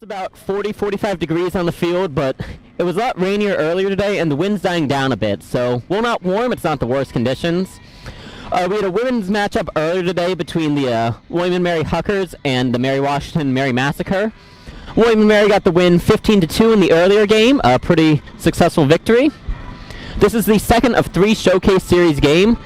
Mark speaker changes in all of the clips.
Speaker 1: It's about 45 degrees on the field, but it was a lot rainier earlier today, and the wind's dying down a bit, so while not warm, it's not the worst conditions. We had a women's matchup earlier today between the William & Mary Huckers and the Mary Washington Mary Massacre. William & Mary got the win 15-2 in the earlier game, a pretty successful victory. This is the second of 3 Showcase Series game.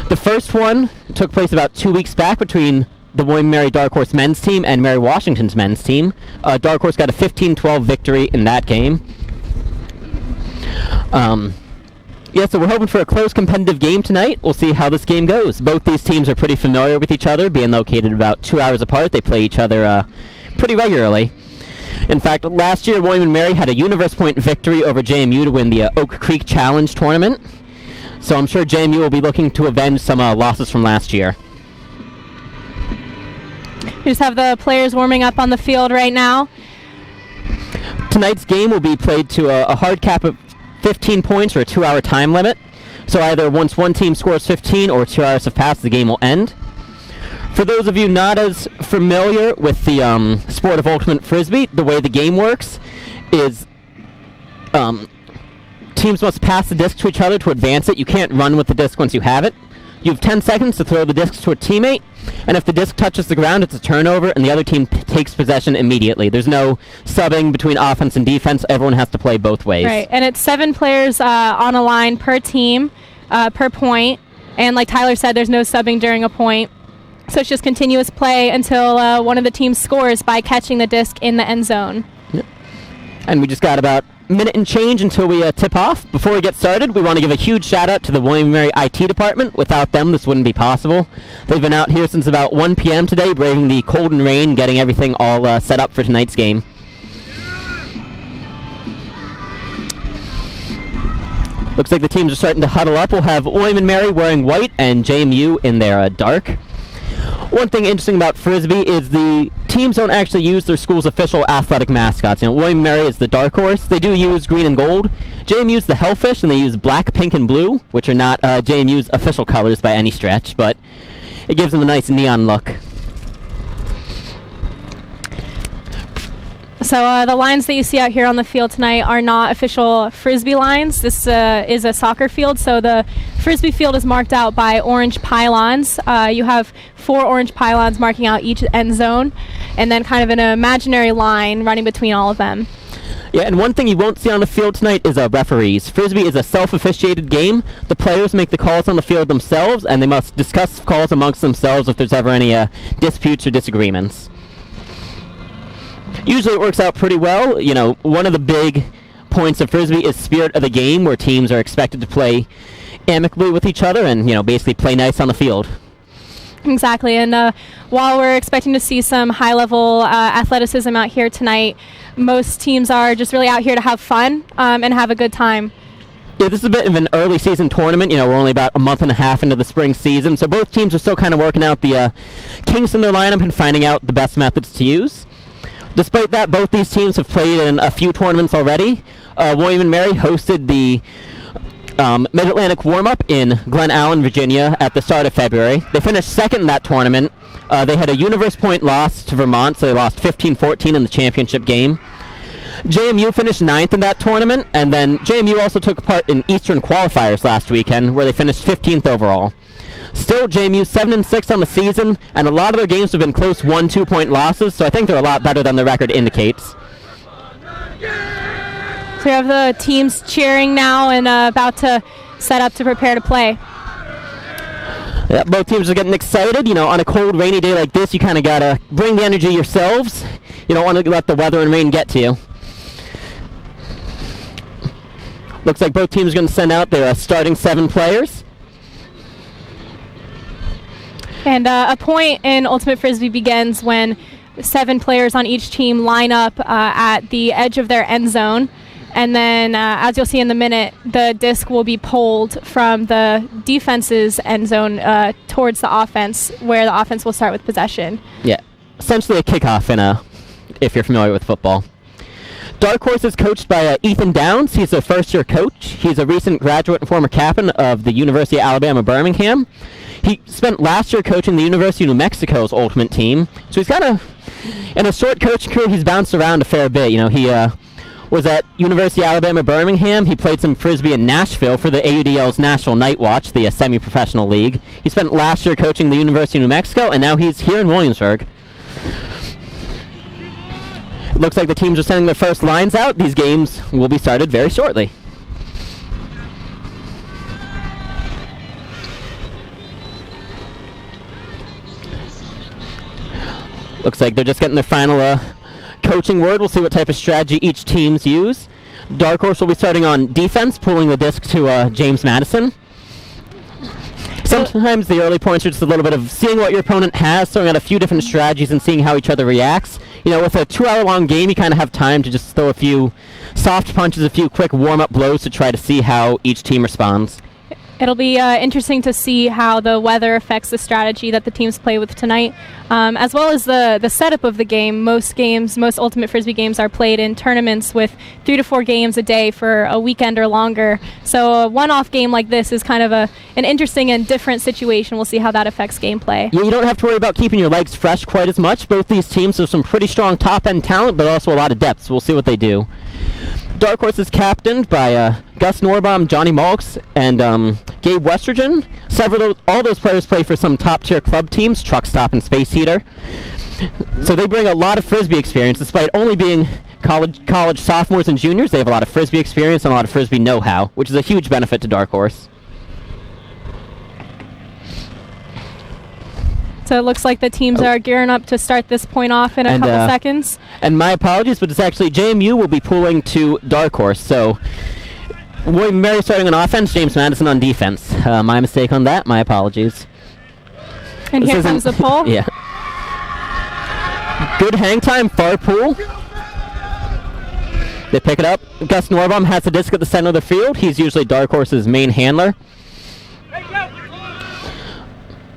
Speaker 1: The first one took place about 2 weeks back between the William & Mary Dark Horse men's team and Mary Washington's men's team. Dark Horse got a 15-12 victory in that game. So we're hoping for a close competitive game tonight. We'll see how this game goes. Both these teams are pretty familiar with each other, being located about 2 hours apart. They play each other pretty regularly. In fact, last year William & Mary had a Universe Point victory over JMU to win the Oak Creek Challenge tournament. So I'm sure JMU will be looking to avenge some losses from last year.
Speaker 2: We just have the players warming up on the field right now.
Speaker 1: Tonight's game will be played to a hard cap of 15 points or a 2-hour time limit. So either once one team scores 15 or 2 hours have passed, the game will end. For those of you not as familiar with the sport of Ultimate Frisbee, the way the game works is teams must pass the disc to each other to advance it. You can't run with the disc once you have it. You have 10 seconds to throw the disc to a teammate, and if the disc touches the ground, it's a turnover, and the other team takes possession immediately. There's no subbing between offense and defense. Everyone has to play both ways.
Speaker 2: Right, and it's 7 players on a line per team, per point, and like Tyler said, there's no subbing during a point. So it's just continuous play until one of the teams scores by catching the disc in the end zone.
Speaker 1: Yep. And we just got about a minute and change until we tip off. Before we get started, we want to give a huge shout out to the William & Mary IT department. Without them, this wouldn't be possible. They've been out here since about 1 p.m. today, braving the cold and rain, getting everything all set up for tonight's game. Looks like the teams are starting to huddle up. We'll have William & Mary wearing white and JMU in their dark. One thing interesting about Frisbee is the teams don't actually use their school's official athletic mascots. William & Mary is the Dark Horse. They do use green and gold. JMU's the Hellfish, and they use black, pink, and blue, which are not JMU's official colors by any stretch, but it gives them a nice neon look.
Speaker 2: So the lines that you see out here on the field tonight are not official Frisbee lines. This is a soccer field, so the Frisbee field is marked out by orange pylons. You have 4 orange pylons marking out each end zone, and then kind of an imaginary line running between all of them.
Speaker 1: Yeah, and one thing you won't see on the field tonight is referees. Frisbee is a self-officiated game. The players make the calls on the field themselves, and they must discuss calls amongst themselves if there's ever any disputes or disagreements. Usually it works out pretty well. One of the big points of Frisbee is spirit of the game, where teams are expected to play amicably with each other and, basically play nice on the field.
Speaker 2: Exactly, and while we're expecting to see some high-level athleticism out here tonight, most teams are just really out here to have fun and have a good time.
Speaker 1: Yeah, this is a bit of an early season tournament. We're only about a month and a half into the spring season, so both teams are still kind of working out the kinks in their lineup and finding out the best methods to use. Despite that, both these teams have played in a few tournaments already. William & Mary hosted the Mid-Atlantic warm-up in Glen Allen, Virginia at the start of February. They finished second in that tournament. They had a Universe Point loss to Vermont, so they lost 15-14 in the championship game. JMU finished 9th in that tournament, and then JMU also took part in Eastern qualifiers last weekend, where they finished 15th overall. Still, JMU 7-6 on the season, and a lot of their games have been close 1-2 point losses, so I think they're a lot better than the record indicates.
Speaker 2: So we have the teams cheering now and about to set up to prepare to play.
Speaker 1: Yeah, both teams are getting excited. On a cold, rainy day like this, you kind of got to bring the energy yourselves. You don't want to let the weather and rain get to you. Looks like both teams are going to send out their starting 7 players.
Speaker 2: And a point in Ultimate Frisbee begins when 7 players on each team line up at the edge of their end zone. And then, as you'll see in a minute, the disc will be pulled from the defense's end zone towards the offense, where the offense will start with possession. Yeah,
Speaker 1: essentially a kickoff if you're familiar with football. Dark Horse is coached by Ethan Downs. He's a first-year coach. He's a recent graduate and former captain of the University of Alabama, Birmingham. He spent last year coaching the University of New Mexico's ultimate team, so he's kind of, in a short coaching career, he's bounced around a fair bit. You know, he was at University of Alabama Birmingham. He played some Frisbee in Nashville for the AUDL's National Night Watch, the semi-professional league. He spent last year coaching the University of New Mexico, and now he's here in Williamsburg. Looks like the teams are sending their first lines out. These games will be started very shortly. Looks like they're just getting their final coaching word. We'll see what type of strategy each team's use. Dark Horse will be starting on defense, pulling the disc to James Madison. Sometimes the early points are just a little bit of seeing what your opponent has, throwing out a few different strategies and seeing how each other reacts. You know, with a 2-hour-long game, you kind of have time to just throw a few soft punches, a few quick warm-up blows to try to see how each team responds.
Speaker 2: It'll be interesting to see how the weather affects the strategy that the teams play with tonight, as well as the setup of the game. Most Ultimate Frisbee games are played in tournaments with 3 to 4 games a day for a weekend or longer. So a one-off game like this is kind of an interesting and different situation. We'll see how that affects gameplay.
Speaker 1: Yeah, you don't have to worry about keeping your legs fresh quite as much. Both these teams have some pretty strong top-end talent, but also a lot of depth, so we'll see what they do. Dark Horse is captained by Gus Norbaum, Johnny Malks, and Gabe Westergen. All those players play for some top-tier club teams, Truck Stop and Space Heater. So they bring a lot of Frisbee experience. Despite only being college sophomores and juniors, they have a lot of Frisbee experience and a lot of Frisbee know-how, which is a huge benefit to Dark Horse.
Speaker 2: So it looks like the teams are gearing up to start this point off in a couple seconds.
Speaker 1: And my apologies, but it's actually JMU will be pulling to Dark Horse. So William Mary starting on offense, James Madison on defense. My mistake on that. My apologies.
Speaker 2: And here comes the pull.
Speaker 1: Yeah. Good hang time, far pull. They pick it up. Gus Norbaum has the disc at the center of the field. He's usually Dark Horse's main handler.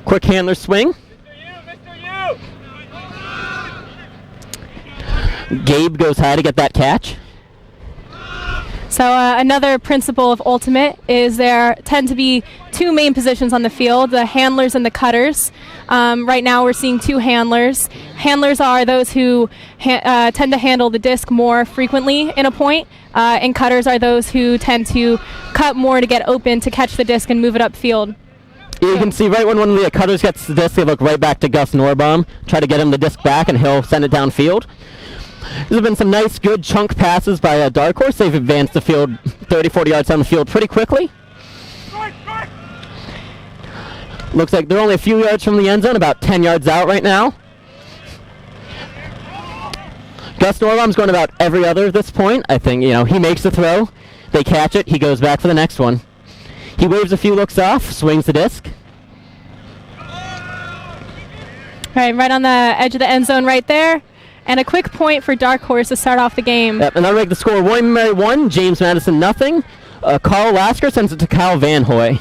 Speaker 1: Quick handler swing. Gabe goes high to get that catch.
Speaker 2: So another principle of Ultimate is there tend to be 2 main positions on the field, the handlers and the cutters. Right now we're seeing 2 handlers. Handlers are those who tend to handle the disc more frequently in a point, and cutters are those who tend to cut more to get open to catch the disc and move it upfield.
Speaker 1: You can see right when one of the cutters gets the disc, they look right back to Gus Norbaum, try to get him the disc back, and he'll send it downfield. There's been some nice, good chunk passes by Dark Horse. They've advanced the field 30, 40 yards down the field pretty quickly. Looks like they're only a few yards from the end zone, about 10 yards out right now. Gus Norbaum's going about every other at this point. I think, he makes the throw. They catch it. He goes back for the next one. He waves a few looks off, swings the disc.
Speaker 2: Right on the edge of the end zone right there. And a quick point for Dark Horse to start off the game.
Speaker 1: Yep, and that'll make the score William Mary 1, James Madison nothing. Carl Lasker sends it to Kyle Van Hoy.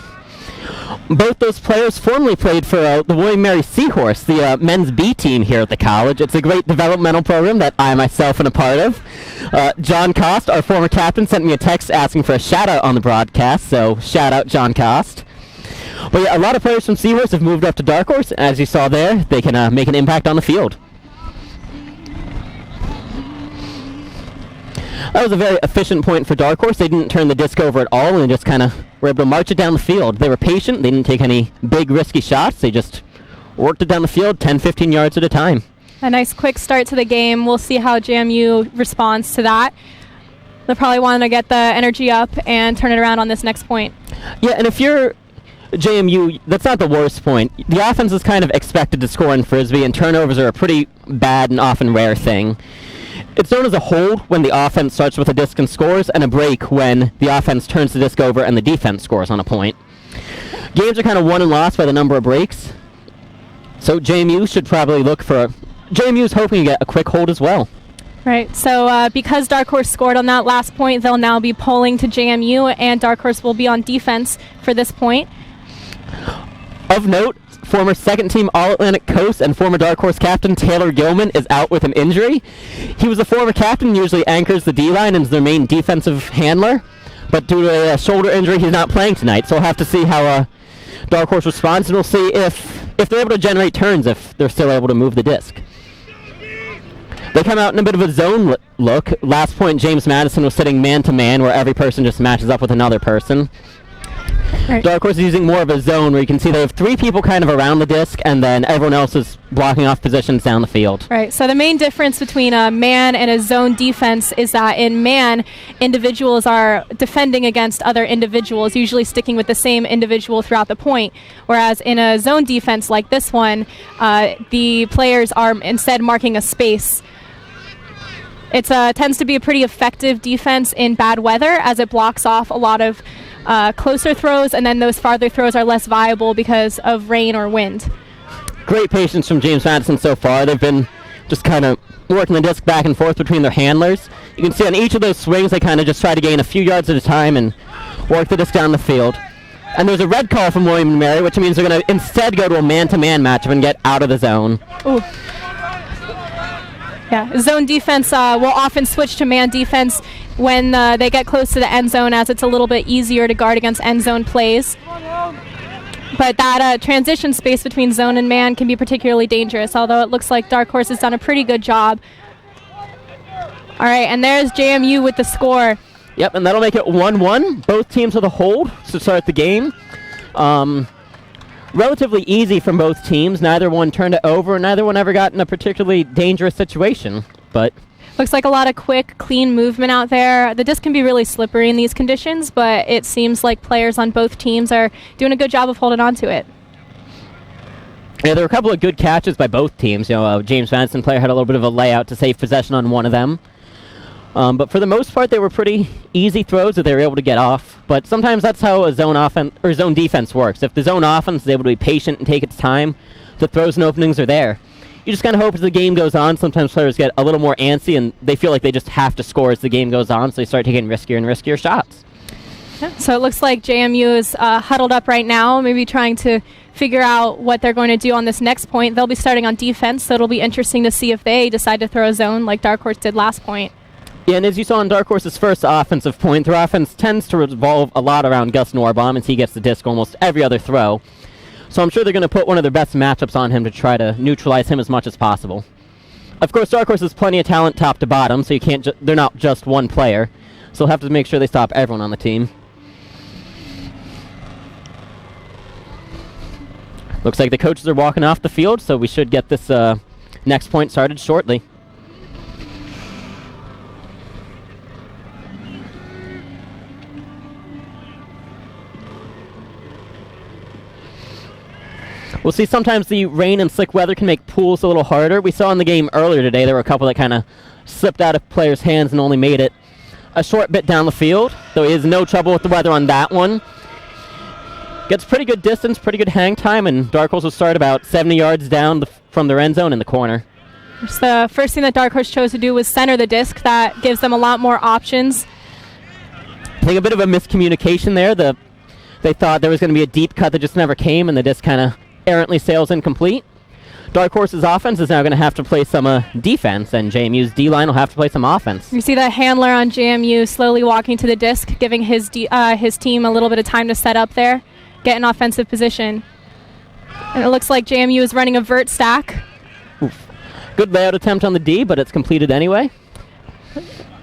Speaker 1: Both those players formerly played for the William Mary Seahorse, the men's B team here at the college. It's a great developmental program that I myself am a part of. John Cost, our former captain, sent me a text asking for a shout-out on the broadcast, so shout-out John Cost. But yeah, a lot of players from Seahorse have moved up to Dark Horse. As you saw there, they can make an impact on the field. That was a very efficient point for Dark Horse. They didn't turn the disc over at all, and they just kind of were able to march it down the field. They were patient. They didn't take any big, risky shots. They just worked it down the field 10, 15 yards at a time.
Speaker 2: A nice quick start to the game. We'll see how JMU responds to that. They'll probably want to get the energy up and turn it around on this next point.
Speaker 1: Yeah, and if you're JMU, that's not the worst point. The offense is kind of expected to score in Frisbee, and turnovers are a pretty bad and often rare thing. It's known as a hold when the offense starts with a disc and scores, and a break when the offense turns the disc over and the defense scores on a point. Games are kind of won and lost by the number of breaks. So JMU should probably look for JMU is hoping to get a quick hold as well.
Speaker 2: Right, so because Dark Horse scored on that last point, they'll now be pulling to JMU, and Dark Horse will be on defense for this point.
Speaker 1: Of note, former second-team All-Atlantic Coast and former Dark Horse captain Taylor Gilman is out with an injury. He was a former captain, usually anchors the D-line and is their main defensive handler, but due to a shoulder injury, he's not playing tonight, so we'll have to see how Dark Horse responds, and we'll see if they're able to generate turns, if they're still able to move the disc. They come out in a bit of a zone look. Last point, James Madison was sitting man-to-man, where every person just matches up with another person.
Speaker 2: Right.
Speaker 1: Dark Horse is using more of a zone, where you can see they have 3 people kind of around the disc, and then everyone else is blocking off positions down the field.
Speaker 2: Right, so the main difference between a man and a zone defense is that in man, individuals are defending against other individuals, usually sticking with the same individual throughout the point, whereas in a zone defense like this one, the players are instead marking a space. It tends to be a pretty effective defense in bad weather, as it blocks off a lot of closer throws, and then those farther throws are less viable because of rain or wind.
Speaker 1: Great patience from James Madison so far. They've been just kind of working the disc back and forth between their handlers. You can see on each of those swings, they kind of just try to gain a few yards at a time and work the disc down the field. And there's a red call from William and Mary, which means they're going to instead go to a man-to-man matchup and get out of the zone.
Speaker 2: Ooh. Yeah, zone defense will often switch to man defense when they get close to the end zone, as it's a little bit easier to guard against end zone plays. But that transition space between zone and man can be particularly dangerous, although it looks like Dark Horse has done a pretty good job. All right, and there's JMU with the score.
Speaker 1: Yep, and that'll make it 1-1. Both teams with a hold to start the game. Relatively easy from both teams. Neither one turned it over, and neither one ever got in a particularly dangerous situation. But
Speaker 2: looks like a lot of quick, clean movement out there. The disc can be really slippery in these conditions, but it seems like players on both teams are doing a good job of holding on to it.
Speaker 1: Yeah, there were a couple of good catches by both teams. James Madison player had a little bit of a layout to save possession on one of them. But for the most part, they were pretty easy throws that they were able to get off. But sometimes that's how a zone offense or zone defense works. If the zone offense is able to be patient and take its time, the throws and openings are there. You just kind of hope as the game goes on, sometimes players get a little more antsy and they feel like they just have to score as the game goes on, so they start taking riskier and riskier shots.
Speaker 2: Yeah, so it looks like JMU is huddled up right now, maybe trying to figure out what they're going to do on this next point. They'll be starting on defense, so it'll be interesting to see if they decide to throw a zone like Dark Horse did last point.
Speaker 1: Yeah, and as you saw in Dark Horse's first offensive point, their offense tends to revolve a lot around Gus Norbaum, as he gets the disc almost every other throw. So I'm sure they're going to put one of their best matchups on him to try to neutralize him as much as possible. Of course, Dark Horse has plenty of talent top to bottom, so you can't they're not just one player. So they'll have to make sure they stop everyone on the team. Looks like the coaches are walking off the field, so we should get this next point started shortly. We'll see sometimes the rain and slick weather can make pools a little harder. We saw in the game earlier today there were a couple that kind of slipped out of players' hands and only made it a short bit down the field, though he has no trouble with the weather on that one. Gets pretty good distance, pretty good hang time, and Dark Horse will start about 70 yards down from their end zone in the corner.
Speaker 2: Just the first thing that Dark Horse chose to do was center the disc. That gives them a lot more options.
Speaker 1: I think a bit of a miscommunication there. They thought there was going to be a deep cut that just never came, and the disc kind of errantly sails incomplete. Dark Horse's offense is now going to have to play some defense, and JMU's D-line will have to play some offense.
Speaker 2: You see the handler on JMU slowly walking to the disc, giving his team a little bit of time to set up there, get in offensive position. And it looks like JMU is running a vert stack.
Speaker 1: Oof. Good layout attempt on the D, but it's completed anyway.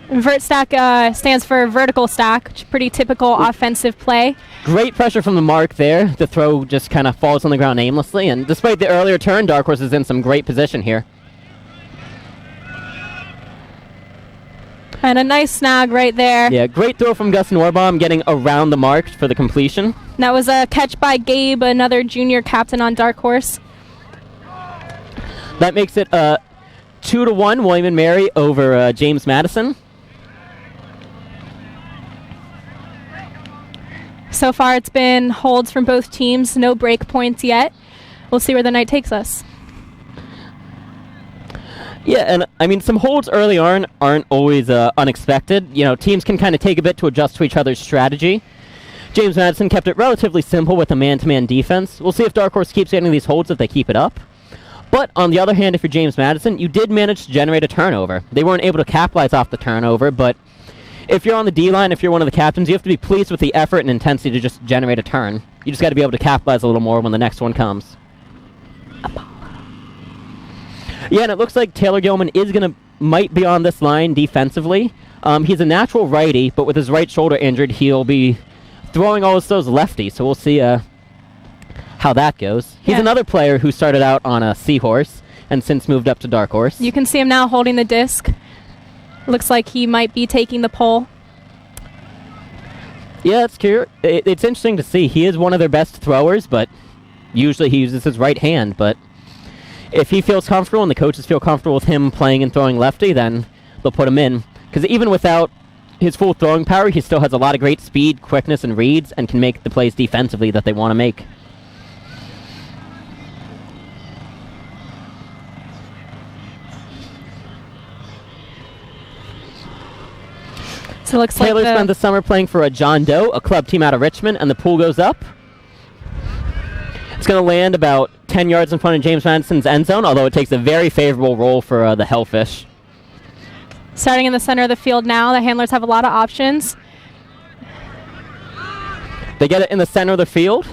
Speaker 2: Vert stack stands for vertical stack, which is a pretty typical offensive play.
Speaker 1: Great pressure from the mark there. The throw just kind of falls on the ground aimlessly, and despite the earlier turn, Dark Horse is in some great position here.
Speaker 2: And a nice snag right there.
Speaker 1: Yeah, great throw from Gus Norbaum, getting around the mark for the completion.
Speaker 2: And that was a catch by Gabe, another junior captain on Dark Horse.
Speaker 1: That makes it 2-1, William and Mary over James Madison.
Speaker 2: So far it's been holds from both teams, no break points yet. We'll see where the night takes us.
Speaker 1: Yeah, and I mean, some holds early on aren't always unexpected. You know, teams can kind of take a bit to adjust to each other's strategy. James Madison kept it relatively simple with a man-to-man defense. We'll see if Dark Horse keeps getting these holds if they keep it up. But on the other hand, if you're James Madison, you did manage to generate a turnover. They weren't able to capitalize off the turnover, but if you're on the D-line, if you're one of the captains, you have to be pleased with the effort and intensity to just generate a turn. You just got to be able to capitalize a little more when the next one comes. Yeah, and it looks like Taylor Gilman might be on this line defensively. He's a natural righty, but with his right shoulder injured, he'll be throwing all those lefties, so we'll see how that goes. He's another player who started out on a Seahorse and since moved up to Dark Horse.
Speaker 2: You can see him now holding the disc. Looks like he might be taking the pole.
Speaker 1: Yeah, it's interesting to see. He is one of their best throwers, but usually he uses his right hand. But if he feels comfortable and the coaches feel comfortable with him playing and throwing lefty, then they'll put him in. Because even without his full throwing power, he still has a lot of great speed, quickness, and reads, and can make the plays defensively that they want to make.
Speaker 2: So it looks
Speaker 1: Taylor
Speaker 2: like
Speaker 1: spent the summer playing for a John Doe, a club team out of Richmond, and the pool goes up. It's going to land about 10 yards in front of James Madison's end zone, although it takes a very favorable roll for the Hellfish.
Speaker 2: Starting in the center of the field now, the handlers have a lot of options.
Speaker 1: They get it in the center of the field.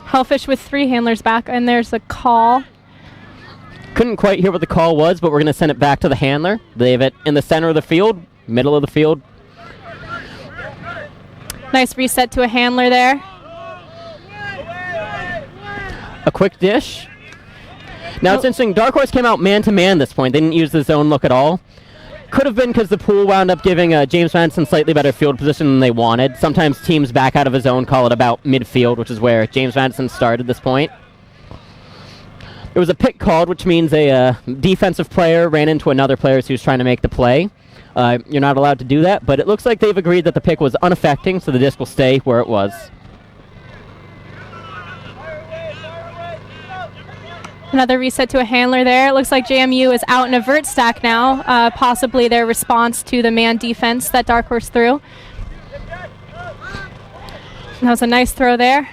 Speaker 2: Hellfish with 3 handlers back, and there's a call.
Speaker 1: Couldn't quite hear what the call was, but we're going to send it back to the handler. They have it in the center of the field, middle of the field.
Speaker 2: Nice reset to a handler there.
Speaker 1: A quick dish. Now it's interesting, Dark Horse came out man-to-man this point. They didn't use the zone look at all. Could have been because the pool wound up giving James Madison slightly better field position than they wanted. Sometimes teams back out of a zone call it about midfield, which is where James Madison started this point. There was a pick called, which means a defensive player ran into another player who's trying to make the play. You're not allowed to do that, but it looks like they've agreed that the pick was unaffecting, so the disc will stay where it was.
Speaker 2: Another reset to a handler there. It looks like JMU is out in a vert stack now, possibly their response to the man defense that Dark Horse threw. That was a nice throw there.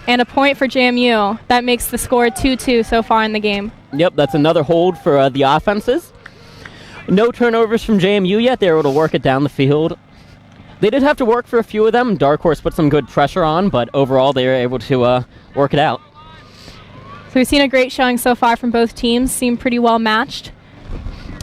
Speaker 2: And a point for JMU. That makes the score 2-2 so far in the game.
Speaker 1: Yep, that's another hold for the offenses. No turnovers from JMU yet. They were able to work it down the field. They did have to work for a few of them. Dark Horse put some good pressure on, but overall they were able to work it out.
Speaker 2: So we've seen a great showing so far from both teams. Seem pretty well matched.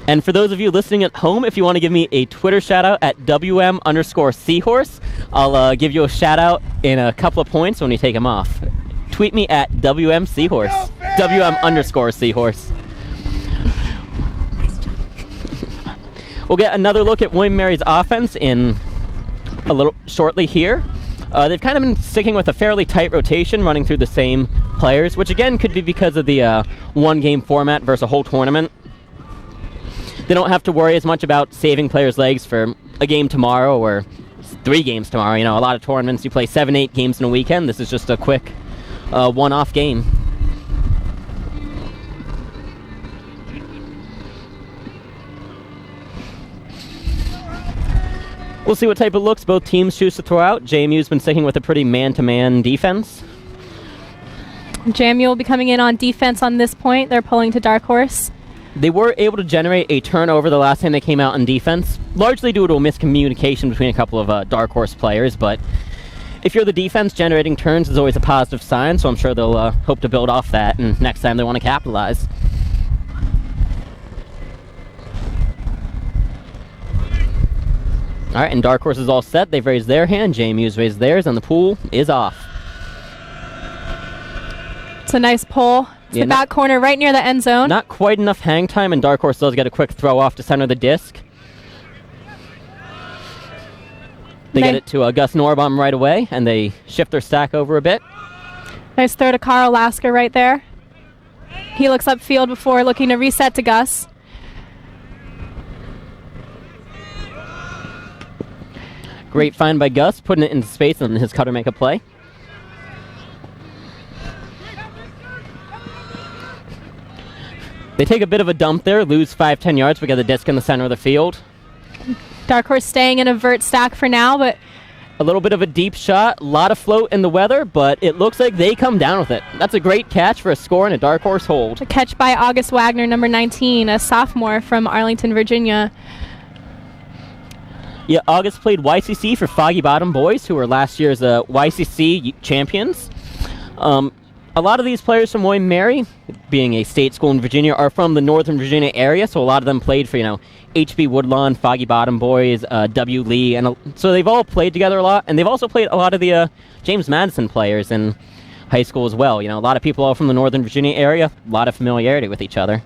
Speaker 1: And for those of you listening at home, if you want to give me a Twitter shout-out at WM_Seahorse, I'll give you a shout-out in a couple of points when you take them off. Tweet me at WM_Seahorse. WM_Seahorse. We'll get another look at William Mary's offense in a little shortly here. They've kind of been sticking with a fairly tight rotation, running through the same players, which again could be because of the one-game format versus a whole tournament. They don't have to worry as much about saving players' legs for a game tomorrow or 3 games tomorrow. You know, a lot of tournaments you play 7-8 games in a weekend. This is just a quick one-off game. We'll see what type of looks both teams choose to throw out. JMU's been sticking with a pretty man-to-man defense.
Speaker 2: JMU will be coming in on defense on this point. They're pulling to Dark Horse.
Speaker 1: They were able to generate a turnover the last time they came out on defense, largely due to a miscommunication between a couple of Dark Horse players, but if you're the defense, generating turns is always a positive sign, so I'm sure they'll hope to build off that, and next time they want to capitalize. All right, and Dark Horse is all set. They've raised their hand, JMU's raised theirs, and the pool is off.
Speaker 2: It's a nice pull. It's the back corner right near the end zone.
Speaker 1: Not quite enough hang time, and Dark Horse does get a quick throw off to center the disc. They get it to Gus Norbaum right away, and they shift their stack over a bit.
Speaker 2: Nice throw to Carl Lasker right there. He looks upfield before looking to reset to Gus.
Speaker 1: Great find by Gus, putting it into space and his cutter make a play. They take a bit of a dump there, lose 5-10 yards, but get the disc in the center of the field.
Speaker 2: Dark Horse staying in a vert stack for now, but
Speaker 1: a little bit of a deep shot, a lot of float in the weather, but it looks like they come down with it. That's a great catch for a score and a Dark Horse hold.
Speaker 2: A catch by August Wagner, number 19, a sophomore from Arlington, Virginia.
Speaker 1: Yeah, August played YCC for Foggy Bottom Boys, who were last year's YCC champions. A lot of these players from William & Mary, being a state school in Virginia, are from the Northern Virginia area, so a lot of them played for, HB Woodlawn, Foggy Bottom Boys, W. Lee, and so they've all played together a lot, and they've also played a lot of the James Madison players in high school as well. A lot of people all from the Northern Virginia area, a lot of familiarity with each other.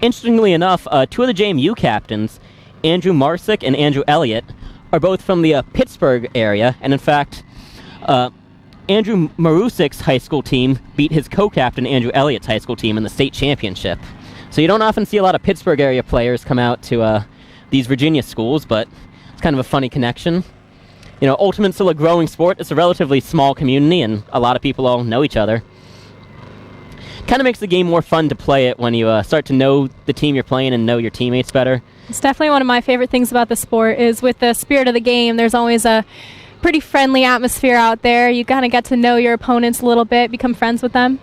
Speaker 1: Interestingly enough, two of the JMU captains, Andrew Marsick and Andrew Elliott, are both from the Pittsburgh area, and in fact, Andrew Marusik's high school team beat his co-captain Andrew Elliott's high school team in the state championship. So you don't often see a lot of Pittsburgh area players come out to these Virginia schools, but it's kind of a funny connection. Ultimate's still a growing sport. It's a relatively small community, and a lot of people all know each other. Kind of makes the game more fun to play it when you start to know the team you're playing and know your teammates better.
Speaker 2: It's definitely one of my favorite things about the sport is with the spirit of the game, there's always a pretty friendly atmosphere out there. You kind of get to know your opponents a little bit, become friends with them.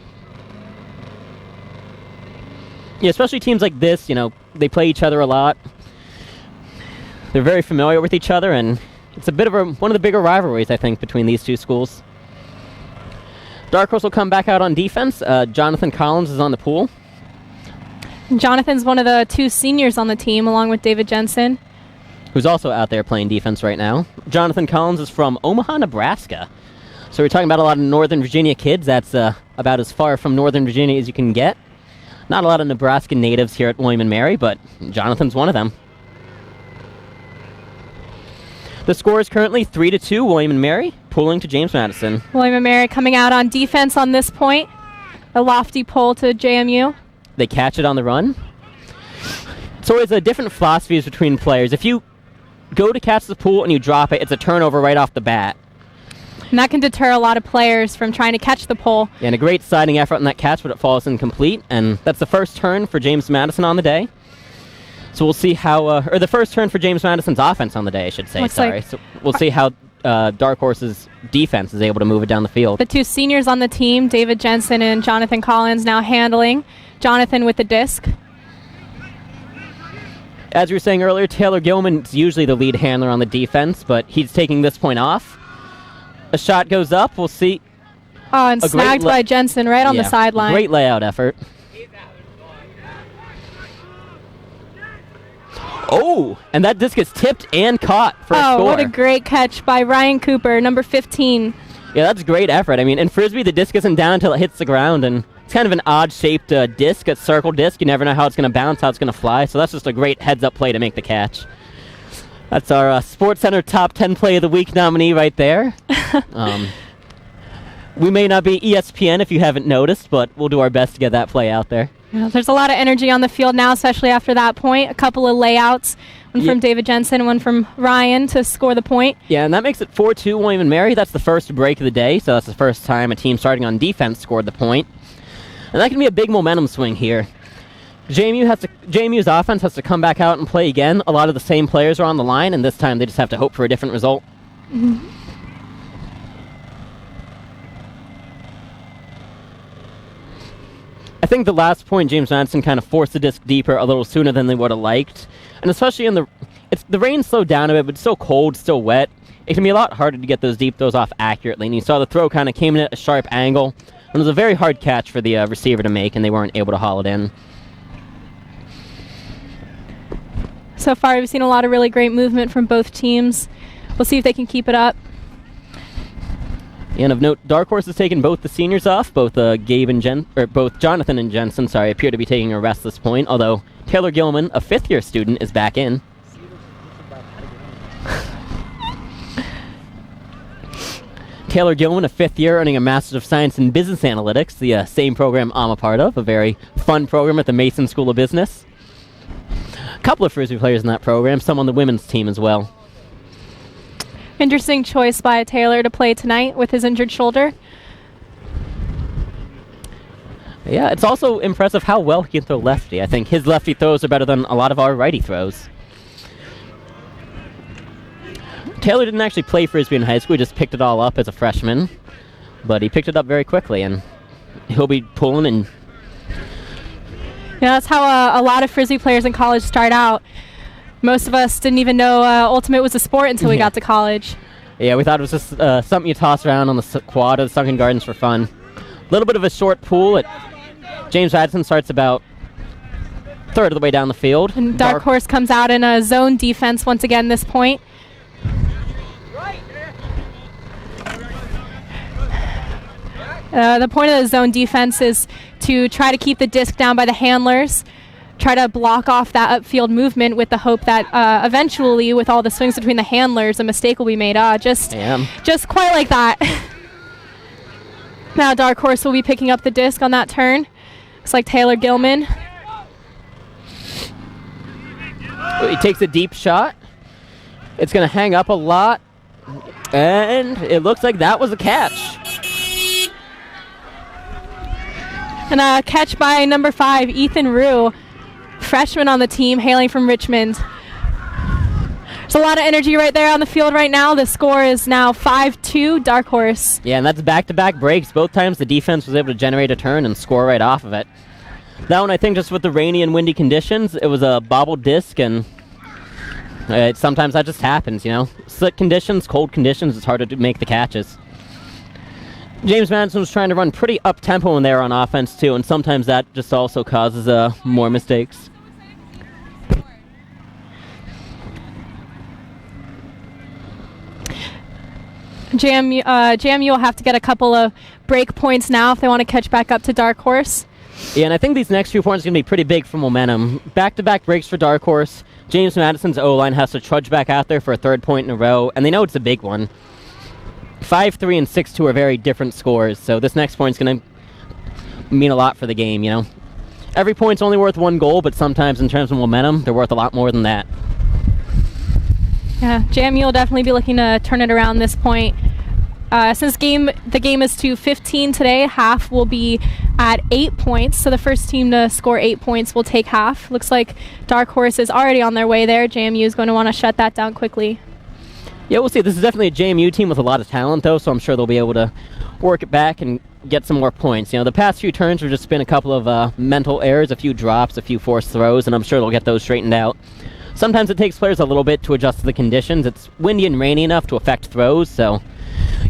Speaker 1: Yeah, especially teams like this, they play each other a lot. They're very familiar with each other, and it's a bit of one of the bigger rivalries, I think, between these two schools. Dark Horse will come back out on defense. Jonathan Collins is on the pool.
Speaker 2: Jonathan's one of the two seniors on the team, along with David Jensen,
Speaker 1: who's also out there playing defense right now. Jonathan Collins is from Omaha, Nebraska. So we're talking about a lot of Northern Virginia kids. That's about as far from Northern Virginia as you can get. Not a lot of Nebraska natives here at William & Mary, but Jonathan's one of them. The score is currently 3-2, William & Mary, pulling to James Madison.
Speaker 2: William & Mary coming out on defense on this point. A lofty pull to JMU.
Speaker 1: They catch it on the run. It's always different philosophies between players. If you go to catch the pull and you drop it, it's a turnover right off the bat.
Speaker 2: And that can deter a lot of players from trying to catch the pull.
Speaker 1: Yeah, and a great sliding effort on that catch, but it falls incomplete. And that's the first turn for James Madison on the day. So we'll see how, or the first turn for James Madison's offense on the day, I should say. So we'll see how Dark Horse's defense is able to move it down the field.
Speaker 2: The two seniors on the team, David Jensen and Jonathan Collins, now handling. Jonathan with the disc.
Speaker 1: As we were saying earlier, Taylor Gilman's usually the lead handler on the defense, but he's taking this point off. A shot goes up. We'll see.
Speaker 2: Oh, and snagged by Jensen right on the sideline.
Speaker 1: Great layout effort. Oh, and that disc gets tipped and caught for a score.
Speaker 2: Oh, what a great catch by Ryan Cooper, number 15.
Speaker 1: Yeah, that's great effort. I mean, in Frisbee, the disc isn't down until it hits the ground, and it's kind of an odd-shaped disc, a circle disc. You never know how it's going to bounce, how it's going to fly, so that's just a great heads-up play to make the catch. That's our SportsCenter Top 10 Play of the Week nominee right there. We may not be ESPN if you haven't noticed, but we'll do our best to get that play out there.
Speaker 2: Yeah, there's a lot of energy on the field now, especially after that point. A couple of layouts, one from David Jensen, one from Ryan to score the point.
Speaker 1: Yeah, and that makes it 4-2 William & Mary. That's the first break of the day, so that's the first time a team starting on defense scored the point. And that can be a big momentum swing here. JMU's offense has to come back out and play again. A lot of the same players are on the line, and this time they just have to hope for a different result.
Speaker 2: Mm-hmm.
Speaker 1: I think the last point, James Madison kind of forced the disc deeper a little sooner than they would have liked. And especially in the rain slowed down a bit, but it's still cold, still wet. It can be a lot harder to get those deep throws off accurately. And you saw the throw kind of came in at a sharp angle. And it was a very hard catch for the receiver to make, and they weren't able to haul it in.
Speaker 2: So far, we've seen a lot of really great movement from both teams. We'll see if they can keep it up.
Speaker 1: And of note, Dark Horse has taken both the seniors off. Both both Jonathan and Jensen, appear to be taking a rest this point. Although Taylor Gilman, a fifth-year student, is back in. Taylor Gilman, a fifth year, earning a Master's of Science in Business Analytics, the same program I'm a part of, a very fun program at the Mason School of Business. A couple of Frisbee players in that program, some on the women's team as well.
Speaker 2: Interesting choice by Taylor to play tonight with his injured shoulder.
Speaker 1: Yeah, it's also impressive how well he can throw lefty. I think his lefty throws are better than a lot of our righty throws. Taylor didn't actually play Frisbee in high school, he just picked it all up as a freshman. But he picked it up very quickly, and he'll be pulling and...
Speaker 2: Yeah, that's how a lot of Frisbee players in college start out. Most of us didn't even know Ultimate was a sport until we got to college.
Speaker 1: Yeah, we thought it was just something you toss around on the quad or the sunken gardens for fun. A little bit of a short pool. James Madison starts about third of the way down the field.
Speaker 2: And Dark Horse comes out in a zone defense once again this point. The point of the zone defense is to try to keep the disc down by the handlers, try to block off that upfield movement with the hope that eventually, with all the swings between the handlers, a mistake will be made. Just quite like that. Now Dark Horse will be picking up the disc on that turn. Looks like Taylor Gilman.
Speaker 1: He takes a deep shot. It's going to hang up a lot. And it looks like that was a catch.
Speaker 2: And a catch by number 5, Ethan Rue, freshman on the team, hailing from Richmond. There's a lot of energy right there on the field right now. The score is now 5-2, Dark Horse.
Speaker 1: Yeah, and that's back-to-back breaks. Both times the defense was able to generate a turn and score right off of it. That one, I think, just with the rainy and windy conditions, it was a bobbled disc, and sometimes that just happens, you know. Slick conditions, cold conditions, it's harder to make the catches. James Madison was trying to run pretty up-tempo in there on offense, too, and sometimes that just also causes more mistakes.
Speaker 2: JMU will have to get a couple of break points now if they want to catch back up to Dark Horse.
Speaker 1: Yeah, and I think these next few points are going to be pretty big for momentum. Back-to-back breaks for Dark Horse. James Madison's O-line has to trudge back out there for a third point in a row, and they know it's a big one. 5-3 and 6-2 are very different scores, so this next point's going to mean a lot for the game, you know. Every point's only worth one goal, but sometimes in terms of momentum, they're worth a lot more than that.
Speaker 2: Yeah, JMU will definitely be looking to turn it around this point. Since the game is to 15 today, half will be at 8 points, so the first team to score 8 points will take half. Looks like Dark Horse is already on their way there. JMU is going to want to shut that down quickly.
Speaker 1: Yeah, we'll see. This is definitely a JMU team with a lot of talent, though, so I'm sure they'll be able to work it back and get some more points. You know, the past few turns have just been a couple of mental errors, a few drops, a few forced throws, and I'm sure they'll get those straightened out. Sometimes it takes players a little bit to adjust to the conditions. It's windy and rainy enough to affect throws, so,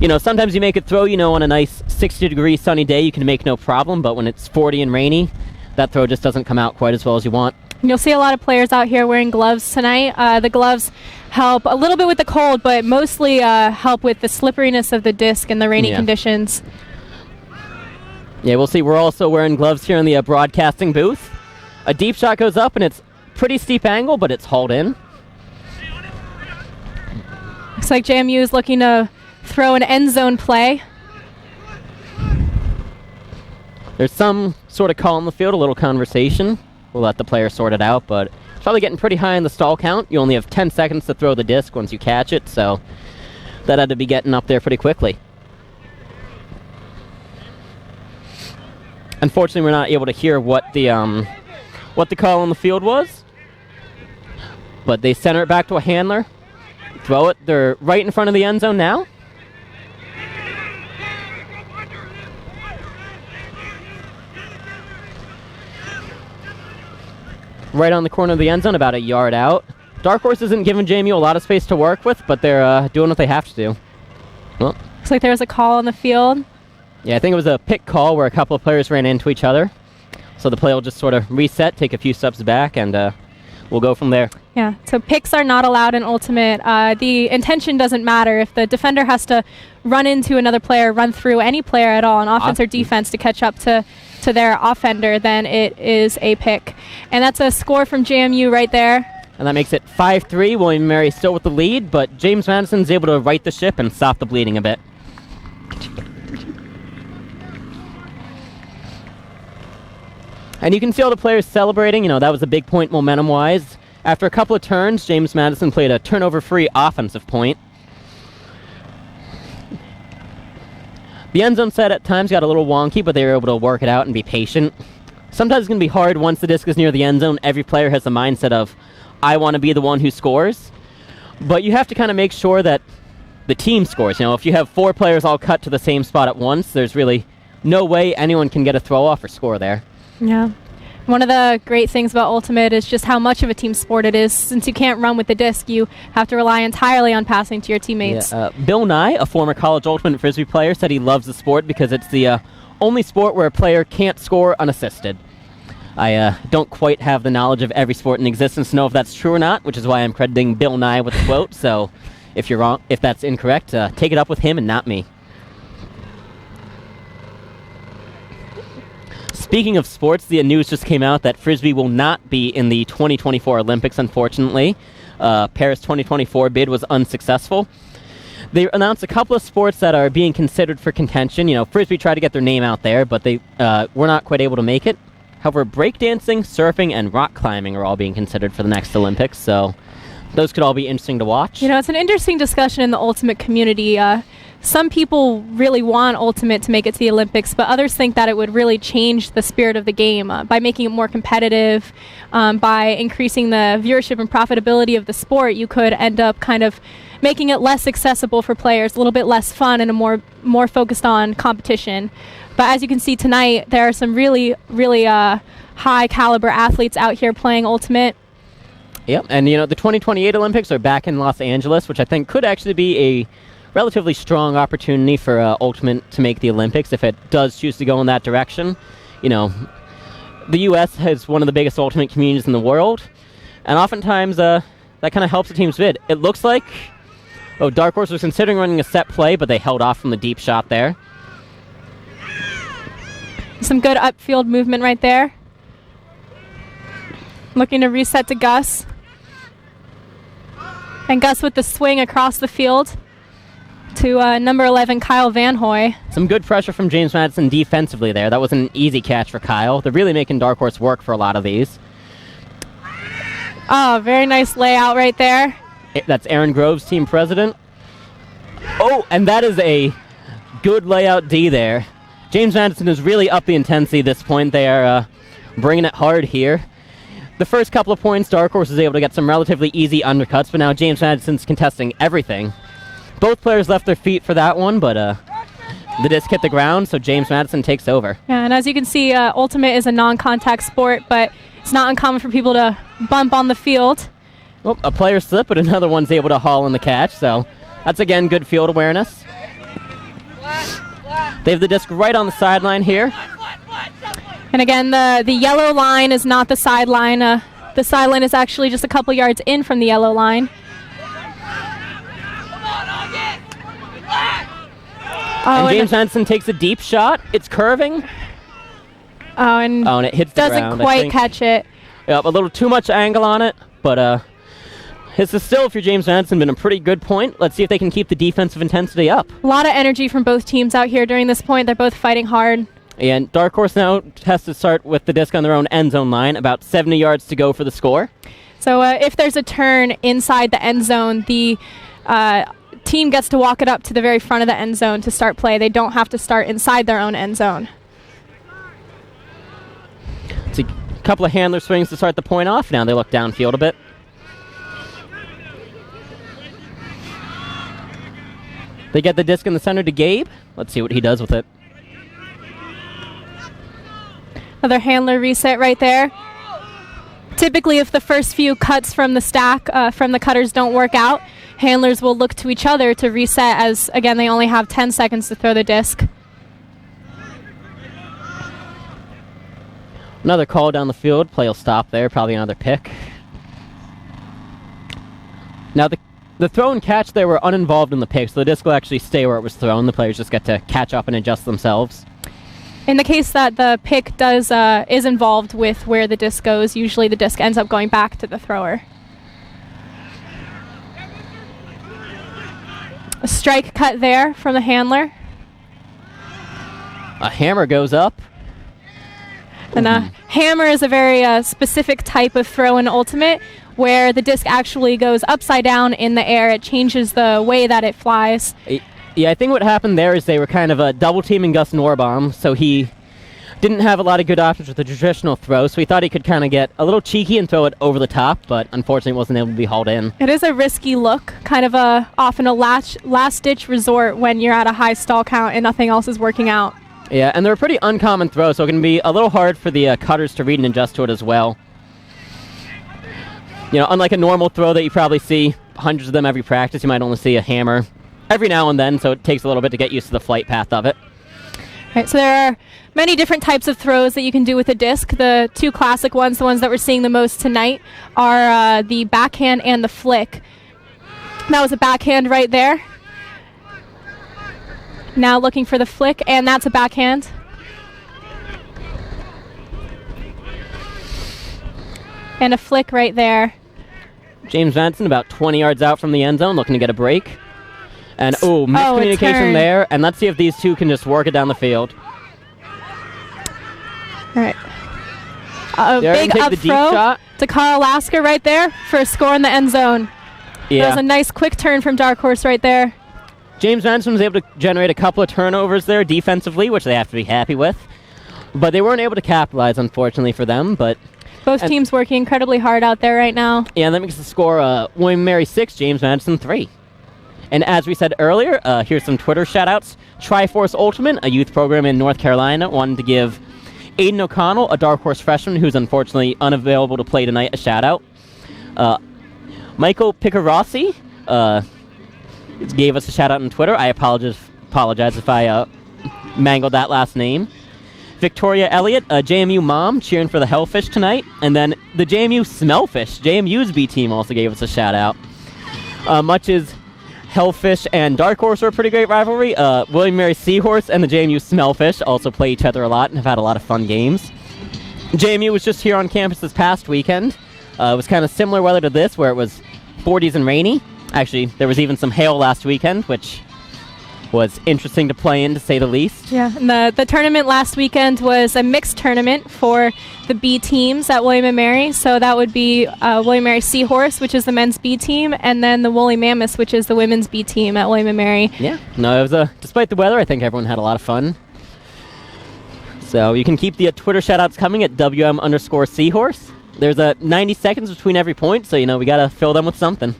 Speaker 1: you know, sometimes you make a throw, you know, on a nice 60-degree sunny day, you can make no problem, but when it's 40 and rainy, that throw just doesn't come out quite as well as you want.
Speaker 2: You'll see a lot of players out here wearing gloves tonight. The gloves help a little bit with the cold, but mostly help with the slipperiness of the disc and the rainy conditions.
Speaker 1: Yeah, we'll see. We're also wearing gloves here in the broadcasting booth. A deep shot goes up, and it's pretty steep angle, but it's hauled in.
Speaker 2: Looks like JMU is looking to throw an end zone play.
Speaker 1: There's some sort of call on the field, a little conversation. We'll let the player sort it out, but it's probably getting pretty high in the stall count. You only have 10 seconds to throw the disc once you catch it, so that had to be getting up there pretty quickly. Unfortunately, we're not able to hear what the call on the field was, but they center it back to a handler. Throw it. They're right in front of the end zone now. Right on the corner of the end zone, about a yard out. Dark Horse isn't giving JMU a lot of space to work with, but they're doing what they have to do. Well,
Speaker 2: looks like there was a call on the field.
Speaker 1: Yeah, I think it was a pick call where a couple of players ran into each other. So the play will just sort of reset, take a few steps back, and we'll go from there.
Speaker 2: Yeah, so picks are not allowed in Ultimate. The intention doesn't matter. If the defender has to run into another player, run through any player at all on offense or defense to catch up to their offender, then it is a pick. And that's a score from JMU right there.
Speaker 1: And that makes it 5-3. William & Mary still with the lead, but James Madison's able to right the ship and stop the bleeding a bit. And you can see all the players celebrating. You know, that was a big point momentum-wise. After a couple of turns, James Madison played a turnover-free offensive point. The end zone set at times got a little wonky, but they were able to work it out and be patient. Sometimes it's going to be hard once the disc is near the end zone. Every player has the mindset of, I want to be the one who scores. But you have to kind of make sure that the team scores. You know, if you have 4 players all cut to the same spot at once, there's really no way anyone can get a throw-off or score there.
Speaker 2: Yeah. One of the great things about Ultimate is just how much of a team sport it is. Since you can't run with the disc, you have to rely entirely on passing to your teammates.
Speaker 1: Yeah, Bill Nye, a former college Ultimate Frisbee player, said he loves the sport because it's the only sport where a player can't score unassisted. I don't quite have the knowledge of every sport in existence to know if that's true or not, which is why I'm crediting Bill Nye with the quote. So if you're wrong, if that's incorrect, take it up with him and not me. Speaking of sports, the news just came out that Frisbee will not be in the 2024 Olympics, unfortunately. Paris 2024 bid was unsuccessful. They announced a couple of sports that are being considered for contention. You know, Frisbee tried to get their name out there, but they were not quite able to make it. However, breakdancing, surfing, and rock climbing are all being considered for the next Olympics, so those could all be interesting to watch.
Speaker 2: You know, it's an interesting discussion in the Ultimate community. Some people really want Ultimate to make it to the Olympics, but others think that it would really change the spirit of the game by making it more competitive, by increasing the viewership and profitability of the sport. You could end up kind of making it less accessible for players, a little bit less fun, and more focused on competition. But as you can see tonight, there are some really high caliber athletes out here playing Ultimate.
Speaker 1: Yep, and you know, the 2028 Olympics are back in Los Angeles, which I think could actually be a relatively strong opportunity for Ultimate to make the Olympics if it does choose to go in that direction. You know, the U.S. has one of the biggest Ultimate communities in the world, and oftentimes that kind of helps the team's bid. It looks like, Dark Horse was considering running a set play, but they held off from the deep shot there.
Speaker 2: Some good upfield movement right there. Looking to reset to Gus. And Gus with the swing across the field to number 11, Kyle Van Hoy.
Speaker 1: Some good pressure from James Madison defensively there. That was an easy catch for Kyle. They're really making Dark Horse work for a lot of these.
Speaker 2: Oh, very nice layout right there.
Speaker 1: That's Aaron Groves, team president. Oh, and that is a good layout D there. James Madison has really upped the intensity at this point. They are bringing it hard here. The first couple of points, Dark Horse was able to get some relatively easy undercuts, but now James Madison's contesting everything. Both players left their feet for that one, but the disc hit the ground, so James Madison takes over.
Speaker 2: Yeah, and as you can see, Ultimate is a non-contact sport, but it's not uncommon for people to bump on the field.
Speaker 1: Well, a player slipped, but another one's able to haul in the catch, so that's, again, good field awareness. They have the disc right on the sideline here.
Speaker 2: And again, the yellow line is not the sideline. The sideline is actually just a couple yards in from the yellow line.
Speaker 1: And James Madison takes a deep shot. It's curving.
Speaker 2: And
Speaker 1: it hits the ground.
Speaker 2: Doesn't quite catch it.
Speaker 1: Yep, a little too much angle on it, but this is still, for James Madison, been a pretty good point. Let's see if they can keep the defensive intensity up.
Speaker 2: A lot of energy from both teams out here during this point. They're both fighting hard.
Speaker 1: And Dark Horse now has to start with the disc on their own end zone line, about 70 yards to go for the score.
Speaker 2: So if there's a turn inside the end zone, the team gets to walk it up to the very front of the end zone to start play. They don't have to start inside their own end zone.
Speaker 1: It's a couple of handler swings to start the point off. Now they look downfield a bit. They get the disc in the center to Gabe. Let's see what he does with it.
Speaker 2: Another handler reset right there. Typically, if the first few cuts from the stack, from the cutters don't work out, handlers will look to each other to reset as, again, they only have 10 seconds to throw the disc.
Speaker 1: Another call down the field. Play will stop there. Probably another pick. Now, the throw and catch there were uninvolved in the pick, so the disc will actually stay where it was thrown. The players just get to catch up and adjust themselves.
Speaker 2: In the case that the pick is involved with where the disc goes, usually the disc ends up going back to the thrower. A strike cut there from the handler.
Speaker 1: A hammer goes up.
Speaker 2: And a hammer is a very specific type of throw in Ultimate, where the disc actually goes upside down in the air. It changes the way that it flies.
Speaker 1: Yeah, I think what happened there is they were kind of double-teaming Gus Norbaum, so he didn't have a lot of good options with the traditional throw, so he thought he could kind of get a little cheeky and throw it over the top, but unfortunately wasn't able to be hauled in.
Speaker 2: It is a risky look, kind of often a last-ditch resort when you're at a high stall count and nothing else is working out.
Speaker 1: Yeah, and they're a pretty uncommon throw, so it can be a little hard for the cutters to read and adjust to it as well. Unlike a normal throw that you probably see hundreds of them every practice, you might only see a hammer every now and then, so it takes a little bit to get used to the flight path of it.
Speaker 2: Right, so there are many different types of throws that you can do with a disc. The two classic ones, the ones that we're seeing the most tonight, are the backhand and the flick. That was a backhand right there. Now looking for the flick, and that's a backhand. And a flick right there.
Speaker 1: James Madison about 20 yards out from the end zone, looking to get a break. And, miscommunication there. And let's see if these two can just work it down the field.
Speaker 2: All right. A big up throw to Carl Lasker right there for a score in the end zone.
Speaker 1: Yeah.
Speaker 2: That was a nice quick turn from Dark Horse right there.
Speaker 1: James Madison was able to generate a couple of turnovers there defensively, which they have to be happy with. But they weren't able to capitalize, unfortunately, for them. But
Speaker 2: both teams working incredibly hard out there right now.
Speaker 1: Yeah, that makes the score William Mary 6, James Madison 3. And as we said earlier, here's some Twitter shout-outs. Triforce Ultimate, a youth program in North Carolina, wanted to give Aiden O'Connell, a Dark Horse freshman who's unfortunately unavailable to play tonight, a shout-out. Michael Picarossi gave us a shout-out on Twitter. I apologize if I mangled that last name. Victoria Elliott, a JMU mom, cheering for the Hellfish tonight. And then the JMU Smellfish, JMU's B team, also gave us a shout-out. Much as Hellfish and Dark Horse are a pretty great rivalry, William Mary Seahorse and the JMU Smellfish also play each other a lot and have had a lot of fun games. JMU was just here on campus this past weekend. It was kind of similar weather to this, where it was 40s and rainy. Actually, there was even some hail last weekend, which was interesting to play in, to say the least.
Speaker 2: Yeah, and the tournament last weekend was a mixed tournament for the B teams at William & Mary. So that would be William & Mary Seahorse, which is the men's B team, and then the Woolly Mammoths, which is the women's B team at William & Mary.
Speaker 1: Yeah, no, it was despite the weather, I think everyone had a lot of fun. So you can keep the Twitter shoutouts coming at WM_Seahorse. There's 90 seconds between every point, so we got to fill them with something.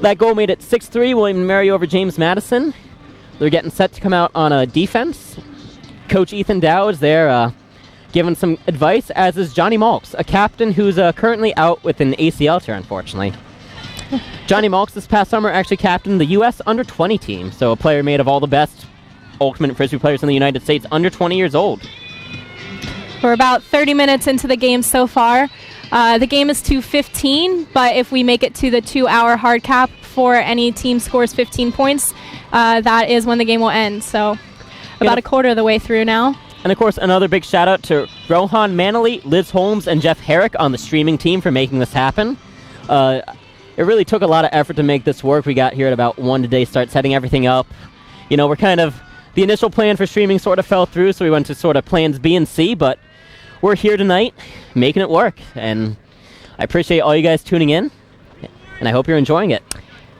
Speaker 1: That goal made it 6-3, William & Mary over James Madison. They're getting set to come out on defense. Coach Ethan Dow is there giving some advice, as is Johnny Malks, a captain who's currently out with an ACL tear, unfortunately. Johnny Malks this past summer actually captained the U.S. under-20 team, so a player made of all the best ultimate Frisbee players in the United States under 20 years old.
Speaker 2: We're about 30 minutes into the game so far. The game is 2:15, but if we make it to the 2-hour hard cap for any team scores 15 points, that is when the game will end. So about a quarter of the way through now.
Speaker 1: And, of course, another big shout-out to Rohan Manley, Liz Holmes, and Jeff Herrick on the streaming team for making this happen. It really took a lot of effort to make this work. We got here at about 1 today, start setting everything up. We're kind of... The initial plan for streaming sort of fell through, so we went to sort of plans B and C, but we're here tonight making it work. And I appreciate all you guys tuning in, and I hope you're enjoying it.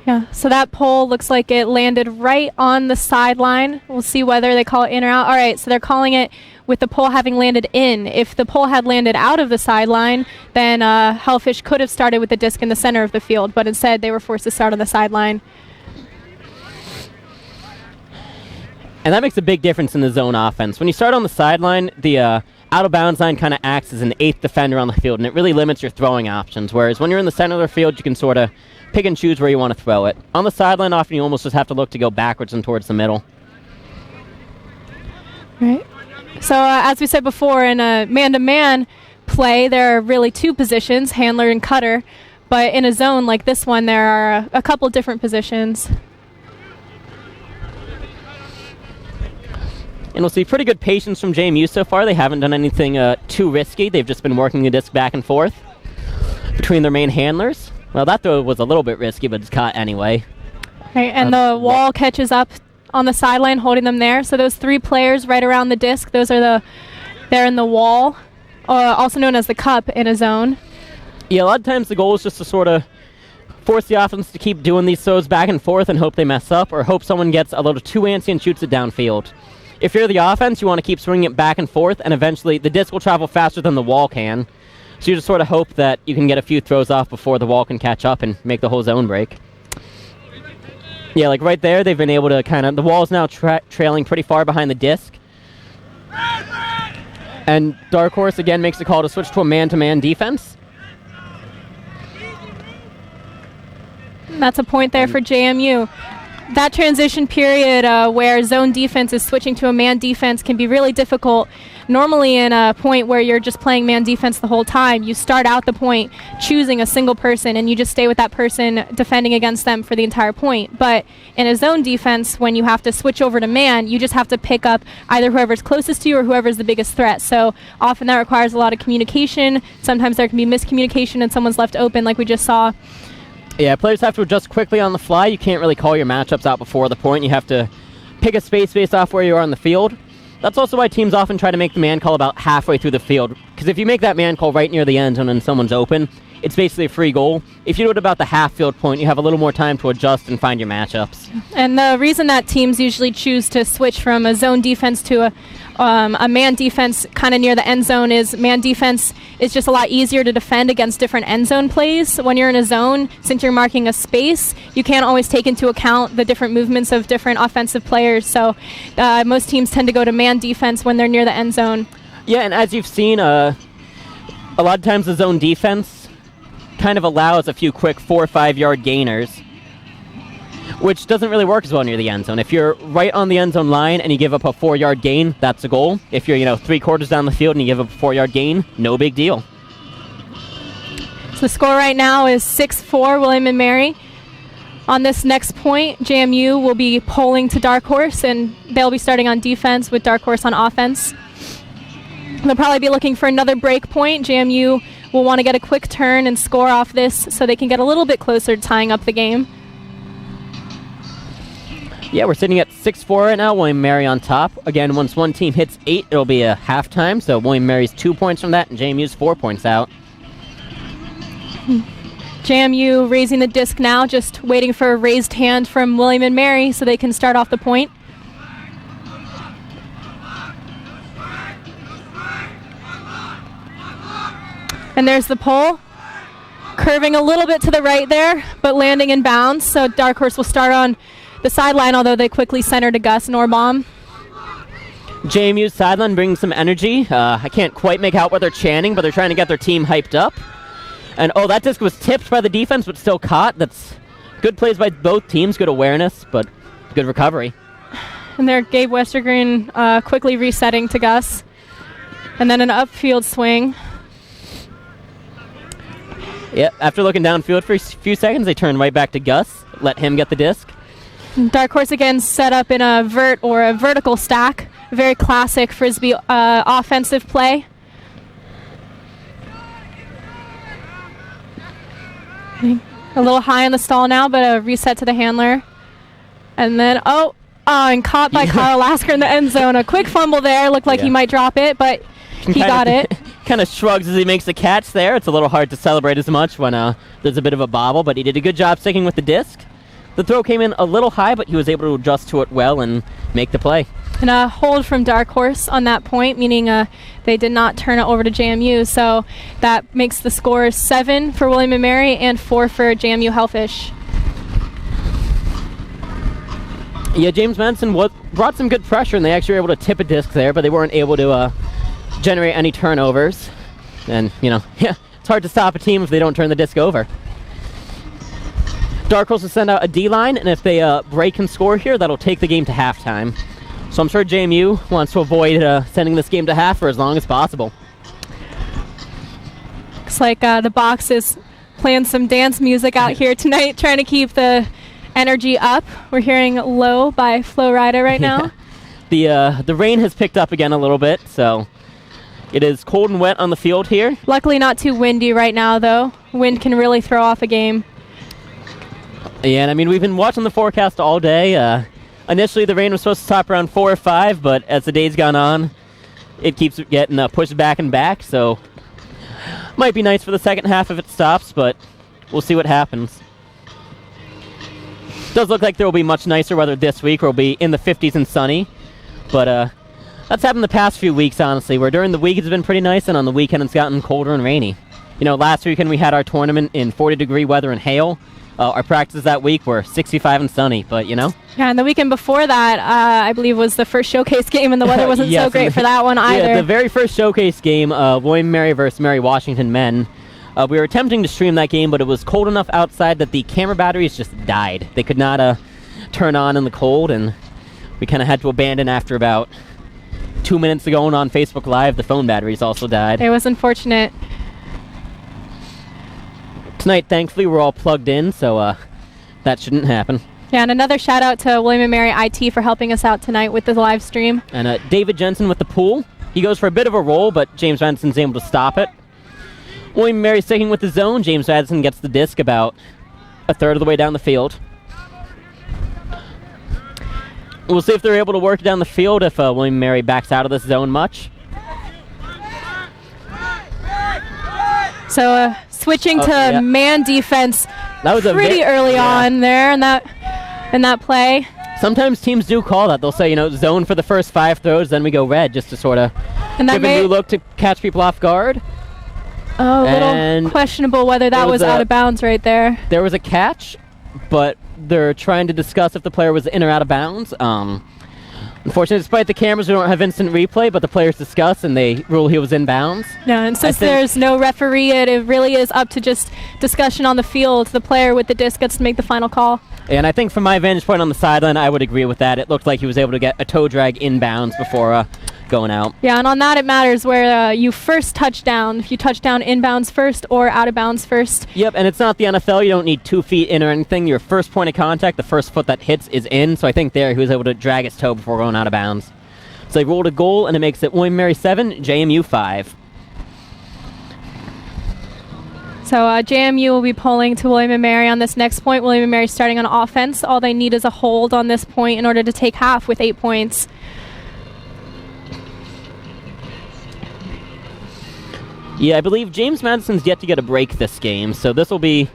Speaker 2: Yeah, so that pole looks like it landed right on the sideline. We'll see whether they call it in or out. All right, so they're calling it with the pole having landed in. If the pole had landed out of the sideline, then Hellfish could have started with the disc in the center of the field, but instead they were forced to start on the sideline.
Speaker 1: And that makes a big difference in the zone offense. When you start on the sideline, the out-of-bounds line kind of acts as an eighth defender on the field, and it really limits your throwing options, whereas when you're in the center of the field, you can sort of pick and choose where you want to throw it. On the sideline, often you almost just have to look to go backwards and towards the middle.
Speaker 2: Right. So as we said before, in a man-to-man play, there are really two positions, handler and cutter, but in a zone like this one, there are a couple different positions.
Speaker 1: And we'll see pretty good patience from JMU so far. They haven't done anything too risky. They've just been working the disc back and forth between their main handlers. Well, that throw was a little bit risky, but it's caught anyway.
Speaker 2: Right, and the wall catches up on the sideline, holding them there. So those three players right around the disc, they're in the wall, also known as the cup in a zone.
Speaker 1: Yeah, a lot of times the goal is just to sort of force the offense to keep doing these throws back and forth and hope they mess up, or hope someone gets a little too antsy and shoots it downfield. If you're the offense, you want to keep swinging it back and forth, and eventually the disc will travel faster than the wall can. So you just sort of hope that you can get a few throws off before the wall can catch up and make the whole zone break. Yeah, like right there, they've been able to the wall's now trailing pretty far behind the disc. And Dark Horse again makes the call to switch to a man-to-man defense.
Speaker 2: That's a point there for JMU. That transition period where zone defense is switching to a man defense can be really difficult. Normally in a point where you're just playing man defense the whole time, you start out the point choosing a single person and you just stay with that person defending against them for the entire point. But in a zone defense, when you have to switch over to man, you just have to pick up either whoever's closest to you or whoever's the biggest threat. So often that requires a lot of communication. Sometimes there can be miscommunication and someone's left open like we just saw.
Speaker 1: Yeah, players have to adjust quickly on the fly. You can't really call your matchups out before the point. You have to pick a space based off where you are on the field. That's also why teams often try to make the man call about halfway through the field. Because if you make that man call right near the end zone and someone's open, it's basically a free goal. If you do it about the half field point, you have a little more time to adjust and find your matchups.
Speaker 2: And the reason that teams usually choose to switch from a zone defense to a man defense kind of near the end zone is man defense is just a lot easier to defend against different end zone plays. When you're in a zone, since you're marking a space, you can't always take into account the different movements of different offensive players. So most teams tend to go to man defense when they're near the end zone.
Speaker 1: Yeah, and as you've seen, a lot of times the zone defense kind of allows a few quick 4 or 5 yard gainers, which doesn't really work as well near the end zone. If you're right on the end zone line and you give up a 4 yard gain, that's a goal. If you're 3/4 down the field and you give up a 4 yard gain, no big deal.
Speaker 2: So the score right now is 6-4 William and Mary. On this next point, JMU will be polling to Dark Horse, and they'll be starting on defense with Dark Horse on offense. They'll probably be looking for another break point. JMU will want to get a quick turn and score off this so they can get a little bit closer to tying up the game.
Speaker 1: Yeah, we're sitting at 6-4 right now. William Mary on top. Again, once one team hits 8, it'll be a halftime. So William Mary's 2 points from that, and JMU's 4 points out.
Speaker 2: JMU raising the disc now, just waiting for a raised hand from William and Mary so they can start off the point. And there's the pole, curving a little bit to the right there, but landing in bounds. So Dark Horse will start on the sideline, although they quickly center to Gus Norbaum.
Speaker 1: JMU's sideline brings some energy. I can't quite make out what they're chanting, but they're trying to get their team hyped up. And, that disc was tipped by the defense, but still caught. That's good plays by both teams, good awareness, but good recovery.
Speaker 2: And there, Gabe Westergren quickly resetting to Gus. And then an upfield swing.
Speaker 1: Yeah, after looking downfield for a few seconds, they turn right back to Gus, let him get the disc.
Speaker 2: Dark Horse again set up in a a vertical stack. Very classic Frisbee offensive play. A little high on the stall now, but a reset to the handler. And then, and caught by Kyle Lasker in the end zone. A quick fumble there. Looked like he might drop it, but he got it.
Speaker 1: Kind of shrugs as he makes the catch there. It's a little hard to celebrate as much when there's a bit of a bobble, but he did a good job sticking with the disc. The throw came in a little high, but he was able to adjust to it well and make the play.
Speaker 2: And a hold from Dark Horse on that point, meaning they did not turn it over to JMU. So that makes the score 7 for William & Mary and 4 for JMU Hellfish.
Speaker 1: Yeah, James Madison brought some good pressure, and they actually were able to tip a disc there, but they weren't able to generate any turnovers. And, it's hard to stop a team if they don't turn the disc over. Dark Horse will send out a D-line, and if they break and score here, that'll take the game to halftime. So I'm sure JMU wants to avoid sending this game to half for as long as possible.
Speaker 2: Looks like the box is playing some dance music out here tonight, trying to keep the energy up. We're hearing Low by Flo Rida right now.
Speaker 1: The rain has picked up again a little bit, so it is cold and wet on the field here.
Speaker 2: Luckily not too windy right now, though. Wind can really throw off a game.
Speaker 1: Yeah, and we've been watching the forecast all day. Initially, the rain was supposed to stop around 4 or 5, but as the day's gone on, it keeps getting pushed back and back, so might be nice for the second half if it stops, but we'll see what happens. Does look like there will be much nicer weather this week, or will be in the 50s and sunny, but that's happened the past few weeks, honestly, where during the week it's been pretty nice, and on the weekend it's gotten colder and rainy. Last weekend we had our tournament in 40-degree weather and hail. our practices that week were 65 and sunny, but
Speaker 2: Yeah, and the weekend before that, I believe, was the first showcase game, and the weather wasn't
Speaker 1: Yes,
Speaker 2: so great for that one either.
Speaker 1: Yeah, the very first showcase game, William Mary versus Mary Washington men. We were attempting to stream that game, but it was cold enough outside that the camera batteries just died. They could not turn on in the cold, and we kind of had to abandon after about 2 minutes ago on Facebook Live. The phone batteries also died.
Speaker 2: It was unfortunate.
Speaker 1: Tonight, thankfully, we're all plugged in, so that shouldn't happen.
Speaker 2: Yeah, and another shout out to William & Mary IT for helping us out tonight with the live stream.
Speaker 1: And David Jensen with the pool. He goes for a bit of a roll, but James Madison's able to stop it. William & Mary sticking with the zone. James Madison gets the disc about a third of the way down the field. We'll see if they're able to work down the field if William & Mary backs out of this zone much.
Speaker 2: So switching to man defense
Speaker 1: that was
Speaker 2: pretty early on there in that play.
Speaker 1: Sometimes teams do call that. They'll say, zone for the first 5 throws, then we go red, just to sort of give a new look to catch people off guard.
Speaker 2: Oh, a little questionable whether that was out of bounds right there.
Speaker 1: There was a catch, but they're trying to discuss if the player was in or out of bounds. Unfortunately, despite the cameras, we don't have instant replay, but the players discuss, and they rule he was in bounds.
Speaker 2: Yeah, and since there's no referee, it really is up to just discussion on the field. The player with the disc gets to make the final call.
Speaker 1: And I think from my vantage point on the sideline, I would agree with that. It looked like he was able to get a toe drag in bounds before going out.
Speaker 2: Yeah, and on that it matters where you first touch down. If you touch down inbounds first or out of bounds first.
Speaker 1: Yep, and it's not the NFL. You don't need 2 feet in or anything. Your first point of contact, the first foot that hits is in. So I think there he was able to drag his toe before going out of bounds. So they rolled a goal, and it makes it William Mary 7, JMU 5.
Speaker 2: So JMU will be pulling to William & Mary on this next point. William & Mary starting on offense. All they need is a hold on this point in order to take half with 8 points.
Speaker 1: Yeah, I believe James Madison's yet to get a break this game, so this will be...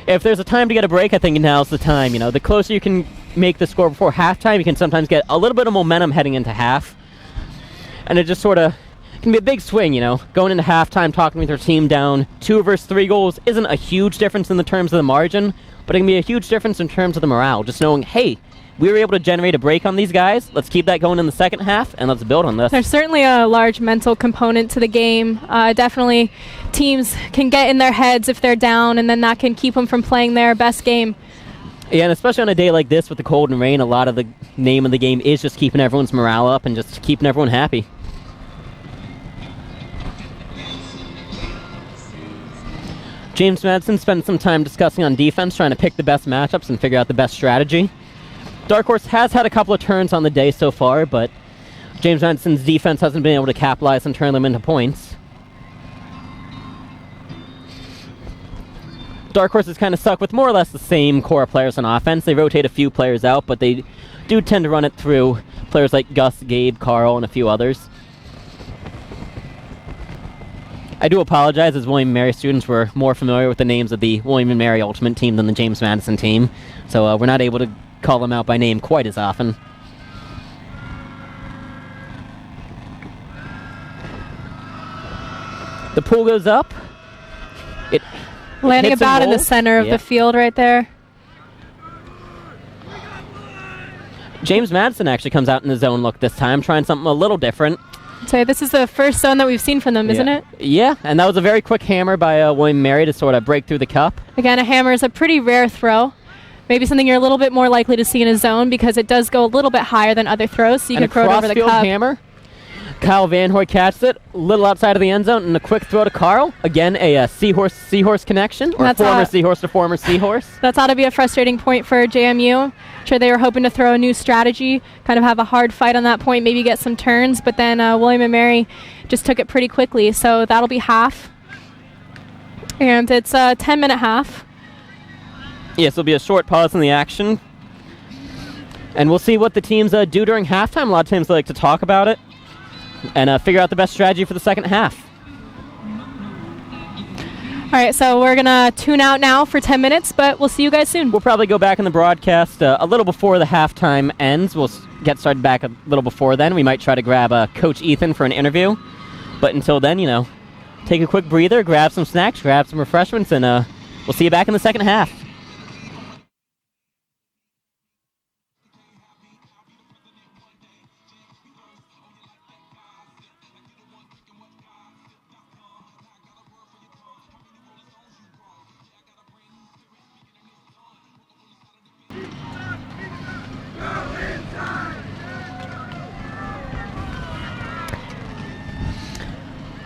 Speaker 1: If there's a time to get a break, I think now's the time. The closer you can make the score before halftime, you can sometimes get a little bit of momentum heading into half. And it just sort of can be a big swing, Going into halftime, talking with your team down 2 versus 3 goals isn't a huge difference in the terms of the margin, but it can be a huge difference in terms of the morale. Just knowing, hey, we were able to generate a break on these guys. Let's keep that going in the second half, and let's build on this.
Speaker 2: There's certainly a large mental component to the game. Definitely teams can get in their heads if they're down, and then that can keep them from playing their best game.
Speaker 1: Yeah, and especially on a day like this with the cold and rain, a lot of the name of the game is just keeping everyone's morale up and just keeping everyone happy. James Madison spent some time discussing on defense, trying to pick the best matchups and figure out the best strategy. Dark Horse has had a couple of turns on the day so far, but James Madison's defense hasn't been able to capitalize and turn them into points. Dark Horse is kind of stuck with more or less the same core players on offense. They rotate a few players out, but they do tend to run it through players like Gus, Gabe, Carl, and a few others. I do apologize, as William & Mary students were more familiar with the names of the William & Mary Ultimate team than the James Madison team, so we're not able to call them out by name quite as often. The pool goes up. It
Speaker 2: landing about in the center of the field right there.
Speaker 1: James Madison actually comes out in the zone look this time, trying something a little different.
Speaker 2: So this is the first zone that we've seen from them, isn't it?
Speaker 1: Yeah, and that was a very quick hammer by William & Mary to sort of break through the cup.
Speaker 2: Again, a hammer is a pretty rare throw. Maybe something you're a little bit more likely to see in a zone because it does go a little bit higher than other throws, so you can throw it over the cup.
Speaker 1: Hammer. Kyle Van Hoy catches it, a little outside of the end zone, and a quick throw to Carl. Again, a seahorse connection, or former seahorse to former seahorse.
Speaker 2: That's ought to be a frustrating point for JMU. I'm sure they were hoping to throw a new strategy, kind of have a hard fight on that point, maybe get some turns, but then William & Mary just took it pretty quickly, so that'll be half. And it's a 10-minute half.
Speaker 1: Yes, there'll be a short pause in the action. And we'll see what the teams do during halftime. A lot of teams like to talk about it and figure out the best strategy for the second half.
Speaker 2: All right, so we're going to tune out now for 10 minutes, but we'll see you guys soon.
Speaker 1: We'll probably go back in the broadcast a little before the halftime ends. We'll get started back a little before then. We might try to grab Coach Ethan for an interview. But until then, take a quick breather, grab some snacks, grab some refreshments, and we'll see you back in the second half.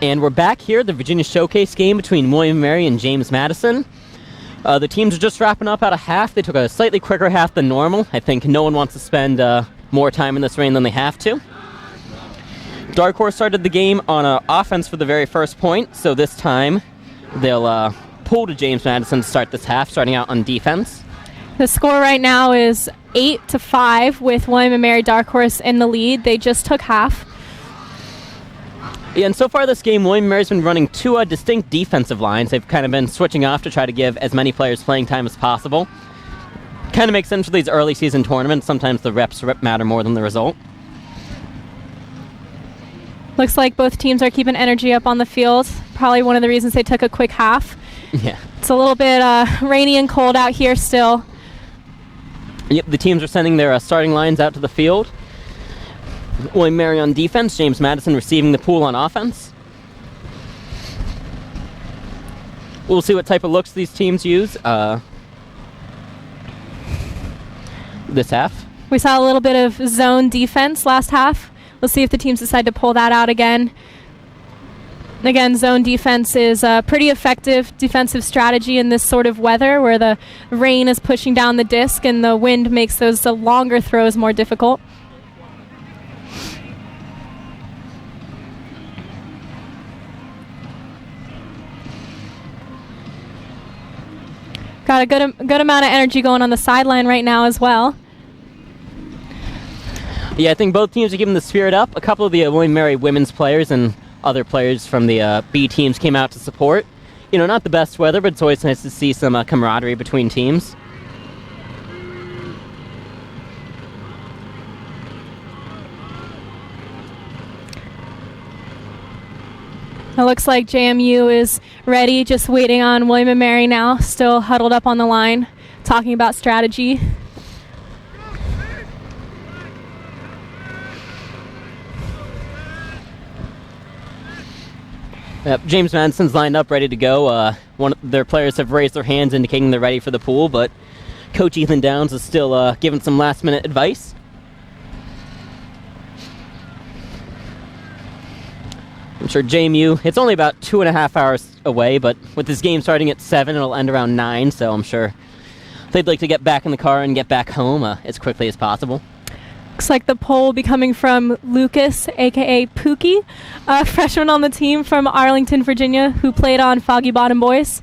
Speaker 1: And we're back here at the Virginia Showcase game between William & Mary and James Madison. The teams are just wrapping up out of half. They took a slightly quicker half than normal. I think no one wants to spend more time in this rain than they have to. Dark Horse started the game on offense for the very first point, so this time they'll pull to James Madison to start this half, starting out on defense.
Speaker 2: The score right now is 8-5 with William & Mary Dark Horse in the lead. They just took half.
Speaker 1: Yeah, and so far this game, William & Mary's been running two distinct defensive lines. They've kind of been switching off to try to give as many players playing time as possible. Kind of makes sense for these early season tournaments. Sometimes the reps matter more than the result.
Speaker 2: Looks like both teams are keeping energy up on the field. Probably one of the reasons they took a quick half.
Speaker 1: Yeah.
Speaker 2: It's a little bit rainy and cold out here still.
Speaker 1: Yep, the teams are sending their starting lines out to the field. William & Mary on defense, James Madison receiving the pool on offense. We'll see what type of looks these teams use this half.
Speaker 2: We saw a little bit of zone defense last half. We'll see if the teams decide to pull that out again. Again, zone defense is a pretty effective defensive strategy in this sort of weather where the rain is pushing down the disc and the wind makes those longer throws more difficult. Got a good amount of energy going on the sideline right now as well.
Speaker 1: Yeah, I think both teams are keeping the spirit up. A couple of the William & Mary women's players and other players from the B teams came out to support. You know, not the best weather, but it's always nice to see some camaraderie between teams.
Speaker 2: It looks like JMU is ready, just waiting on William & Mary now, still huddled up on the line, talking about strategy.
Speaker 1: Yep, James Madison's lined up, ready to go. One of their players have raised their hands, indicating they're ready for the pool, but Coach Ethan Downs is still giving some last-minute advice. I'm sure JMU, it's only about 2.5 hours away, but with this game starting at 7, it'll end around 9, so I'm sure they'd like to get back in the car and get back home as quickly as possible.
Speaker 2: Looks like the poll will be coming from Lucas, a.k.a. Pookie, a freshman on the team from Arlington, Virginia, who played on Foggy Bottom Boys.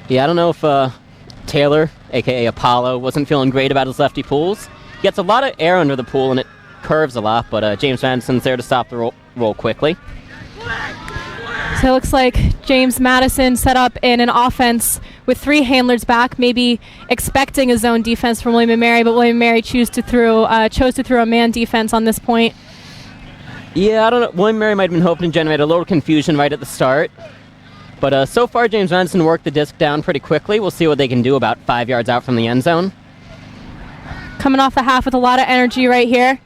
Speaker 1: Yeah, I don't know if Taylor, a.k.a. Apollo, wasn't feeling great about his lefty pools. He gets a lot of air under the pool, and it curves a lot, but James Madison's there to stop the roll quickly.
Speaker 2: So it looks like James Madison set up in an offense with 3 handlers back, maybe expecting a zone defense from William & Mary, but William & Mary chose to throw a man defense on this point.
Speaker 1: Yeah, I don't know. William & Mary might have been hoping to generate a little confusion right at the start. But so far, James Madison worked the disc down pretty quickly. We'll see what they can do about 5 yards out from the end zone.
Speaker 2: Coming off the half with a lot of energy right here.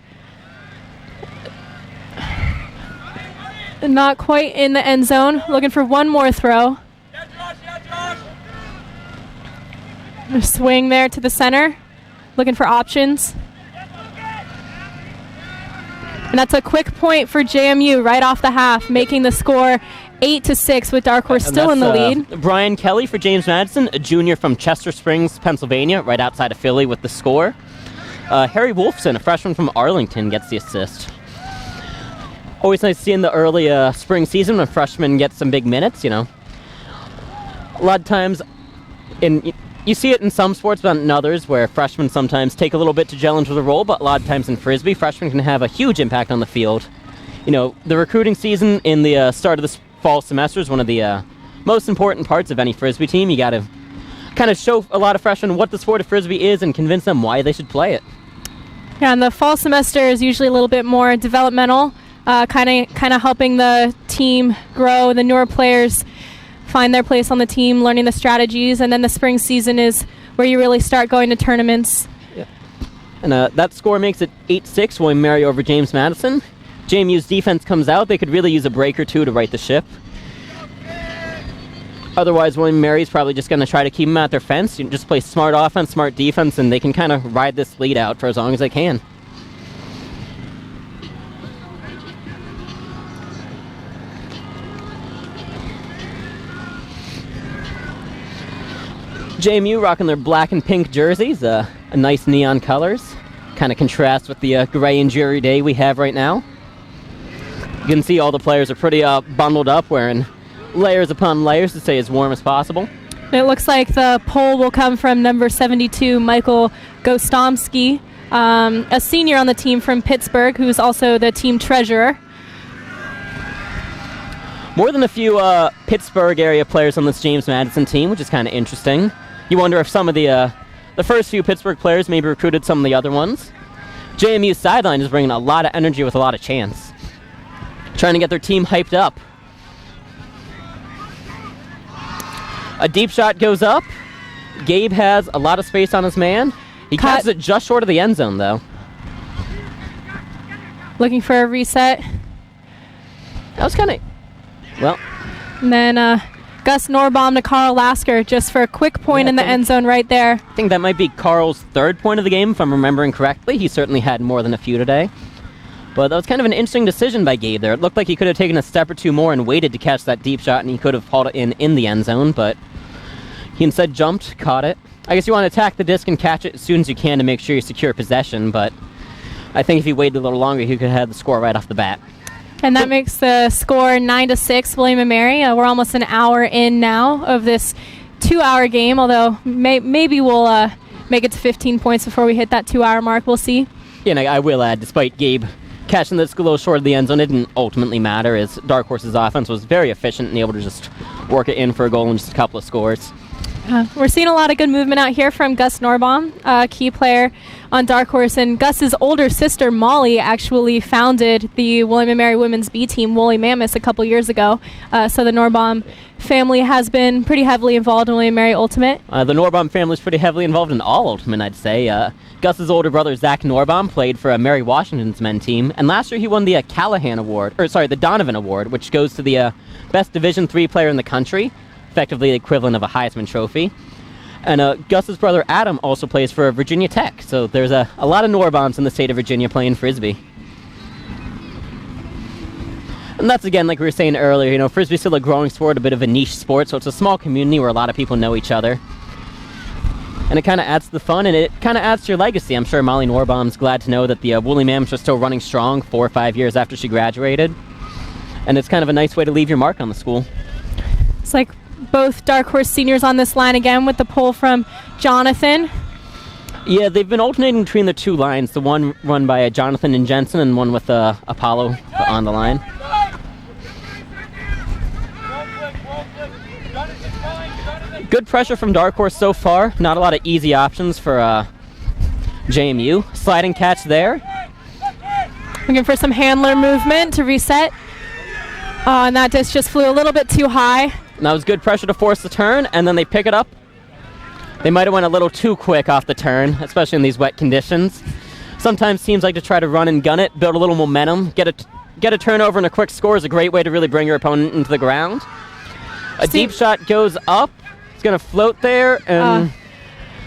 Speaker 2: Not quite in the end zone. Looking for one more throw. A swing there to the center. Looking for options. And that's a quick point for JMU right off the half, making the score 8-6 with Dark Horse still in the lead.
Speaker 1: Brian Kelly for James Madison, a junior from Chester Springs, Pennsylvania, right outside of Philly with the score. Harry Wolfson, a freshman from Arlington, gets the assist. Always nice seeing the early spring season when freshmen get some big minutes, you know. A lot of times, you see it in some sports, but not in others, where freshmen sometimes take a little bit to gel into the role, but a lot of times in Frisbee, freshmen can have a huge impact on the field. You know, the recruiting season in the start of this fall semester is one of the most important parts of any Frisbee team. You got to kind of show a lot of freshmen what the sport of Frisbee is and convince them why they should play it.
Speaker 2: Yeah, and the fall semester is usually a little bit more developmental, kind of helping the team grow, the newer players find their place on the team, learning the strategies, and then the spring season is where you really start going to tournaments.
Speaker 1: Yeah. And that score makes it 8-6, William & Mary over James Madison. JMU's defense comes out. They could really use a break or two to right the ship. Otherwise, William & Mary's probably just going to try to keep them at their fence. You just play smart offense, smart defense, and they can kind of ride this lead out for as long as they can. JMU rocking their black and pink jerseys, a nice neon colors. Kind of contrasts with the gray and dreary day we have right now. You can see all the players are pretty bundled up, wearing layers upon layers to stay as warm as possible.
Speaker 2: It looks like the poll will come from number 72, Michael Gostomski, a senior on the team from Pittsburgh, who's also the team treasurer.
Speaker 1: More than a few Pittsburgh area players on this James Madison team, which is kind of interesting. You wonder if some of the first few Pittsburgh players maybe recruited some of the other ones. JMU's sideline is bringing a lot of energy with a lot of chance, trying to get their team hyped up. A deep shot goes up. Gabe has a lot of space on his man. He catches it just short of the end zone, though.
Speaker 2: Looking for a reset.
Speaker 1: That was kind of... Well...
Speaker 2: And then Gus Norbaum to Carl Lasker just for a quick point in the end zone right there.
Speaker 1: I think that might be Carl's third point of the game, if I'm remembering correctly. He certainly had more than a few today. But that was kind of an interesting decision by Gabe there. It looked like he could have taken a step or two more and waited to catch that deep shot, and he could have hauled it in the end zone, but he instead jumped, caught it. I guess you want to attack the disc and catch it as soon as you can to make sure you secure possession, but I think if he waited a little longer, he could have had the score right off the bat.
Speaker 2: And that makes the score 9-6, William & Mary. We're almost an hour in now of this 2-hour game, although maybe we'll make it to 15 points before we hit that 2-hour mark. We'll see.
Speaker 1: Yeah, and I will add, despite Gabe catching this a little short of the end zone, it didn't ultimately matter, as Dark Horse's offense was very efficient and able to just work it in for a goal and just a couple of scores.
Speaker 2: We're seeing a lot of good movement out here from Gus Norbaum, a key player on Dark Horse. And Gus's older sister, Molly, actually founded the William & Mary women's B team, Woolly Mammoths, a couple years ago. So the Norbaum family has been pretty heavily involved in William & Mary Ultimate.
Speaker 1: The Norbaum family is pretty heavily involved in all Ultimate, I'd say. Gus's older brother, Zach Norbaum, played for Mary Washington's men team. And last year he won the the Donovan Award, which goes to the best Division III player in the country. Effectively the equivalent of a Heisman Trophy. And Gus's brother Adam also plays for Virginia Tech, so there's a lot of Norbaums in the state of Virginia playing Frisbee. And that's, again, like we were saying earlier, Frisbee's still a growing sport, a bit of a niche sport, so it's a small community where a lot of people know each other. And it kind of adds to the fun, and it kind of adds to your legacy. I'm sure Molly Norbaum's glad to know that the Woolly Mammoths are still running strong 4 or 5 years after she graduated. And it's kind of a nice way to leave your mark on the school.
Speaker 2: It's like both Dark Horse seniors on this line again with the pull from Jonathan.
Speaker 1: Yeah, they've been alternating between the two lines, the one run by Jonathan and Jensen and one with Apollo on the line. Good pressure from Dark Horse so far. Not a lot of easy options for JMU. Sliding catch there.
Speaker 2: Looking for some handler movement to reset. And that disc just flew a little bit too high.
Speaker 1: And that was good pressure to force the turn, and then they pick it up. They might have went a little too quick off the turn, especially in these wet conditions. Sometimes teams like to try to run and gun it, build a little momentum. Get a turnover and a quick score is a great way to really bring your opponent into the ground. A deep shot goes up. It's going to float there, and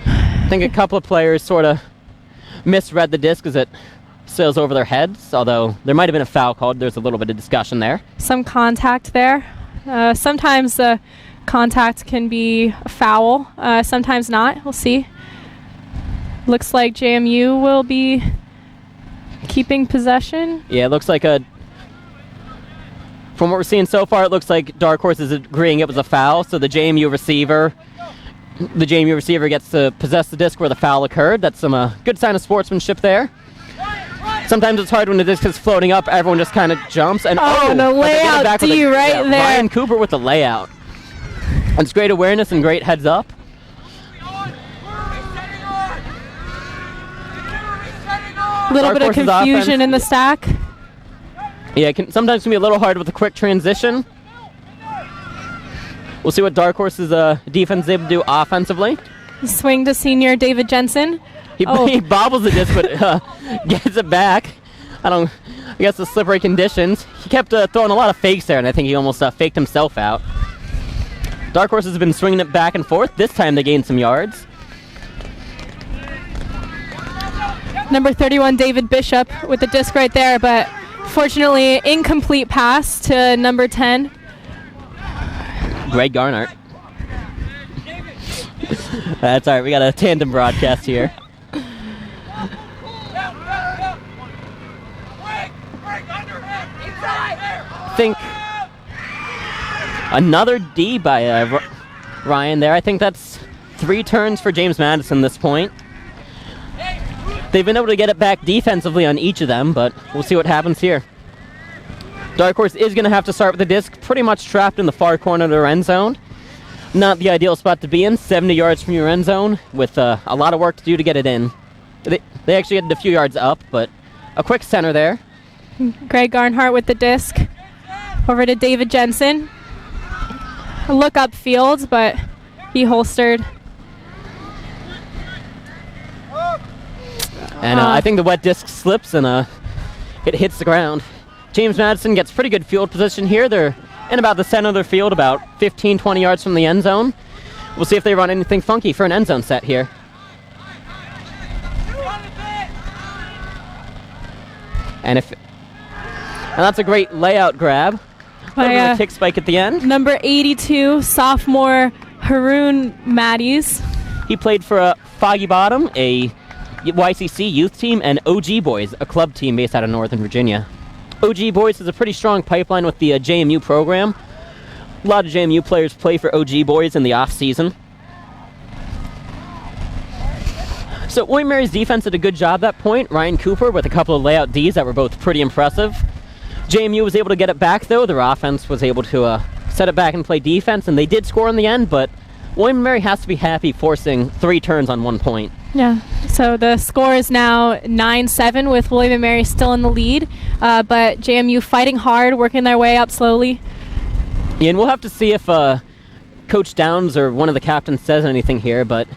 Speaker 1: I think a couple of players sort of misread the disc as it sails over their heads, although there might have been a foul called. There's a little bit of discussion there.
Speaker 2: Some contact there. Sometimes contact can be a foul, sometimes not. We'll see. Looks like JMU will be keeping possession.
Speaker 1: Yeah, it looks like from what we're seeing so far, it looks like Dark Horse is agreeing it was a foul, so the JMU receiver gets to possess the disc where the foul occurred. That's some good sign of sportsmanship there. Sometimes it's hard when the disc is floating up. Everyone just kind of jumps. And
Speaker 2: the layout D right there.
Speaker 1: Ryan Cooper with the layout. It's great awareness and great heads up.
Speaker 2: A little bit of confusion in the stack.
Speaker 1: Yeah, sometimes can be a little hard with a quick transition. We'll see what Dark Horse's defense is able to do offensively.
Speaker 2: Swing to senior David Jensen.
Speaker 1: He bobbles the disc, but gets it back. I guess the slippery conditions. He kept throwing a lot of fakes there, and I think he almost faked himself out. Dark Horse has been swinging it back and forth. This time they gained some yards.
Speaker 2: Number 31, David Bishop, with the disc right there, but fortunately incomplete pass to number 10.
Speaker 1: Greg Garnert. That's all right. We got a tandem broadcast here. I think another D by Ryan there. I think that's 3 turns for James Madison this point. They've been able to get it back defensively on each of them, but we'll see what happens here. Dark Horse is going to have to start with the disc pretty much trapped in the far corner of their end zone. Not the ideal spot to be in, 70 yards from your end zone, with a lot of work to do to get it in. They actually get it a few yards up, but a quick center there.
Speaker 2: Greg Garnhart with the disc. Over to David Jensen. A look up field, but he holstered.
Speaker 1: And I think the wet disc slips and it hits the ground. James Madison gets pretty good field position here. They're in about the center of their field, about 15, 20 yards from the end zone. We'll see if they run anything funky for an end zone set here. And that's a great layout grab. A kick spike at the end.
Speaker 2: Number 82, sophomore Haroon Matties.
Speaker 1: He played for Foggy Bottom, a YCC youth team, and OG Boys, a club team based out of Northern Virginia. OG Boys has a pretty strong pipeline with the JMU program. A lot of JMU players play for OG Boys in the off-season. So William Mary's defense did a good job at that point. Ryan Cooper with a couple of layout Ds that were both pretty impressive. JMU was able to get it back, though. Their offense was able to set it back and play defense, and they did score in the end, but William Mary has to be happy forcing 3 turns on 1 point.
Speaker 2: Yeah, so the score is now 9-7 with William & Mary still in the lead, but JMU fighting hard, working their way up slowly.
Speaker 1: Yeah, and we'll have to see if Coach Downs or one of the captains says anything here, but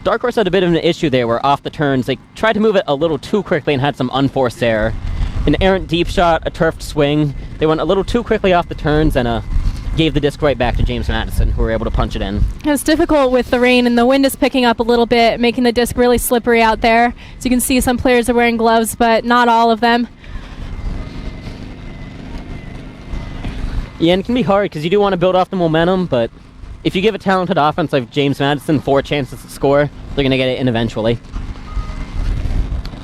Speaker 1: Dark Horse had a bit of an issue there where off the turns they tried to move it a little too quickly and had some unforced error. An errant deep shot, a turfed swing. They went a little too quickly off the turns and gave the disc right back to James Madison, who were able to punch it in.
Speaker 2: It's difficult with the rain, and the wind is picking up a little bit, making the disc really slippery out there. So you can see some players are wearing gloves, but not all of them.
Speaker 1: Yeah, and it can be hard because you do want to build off the momentum, but if you give a talented offense like James Madison 4 chances to score, they're going to get it in eventually.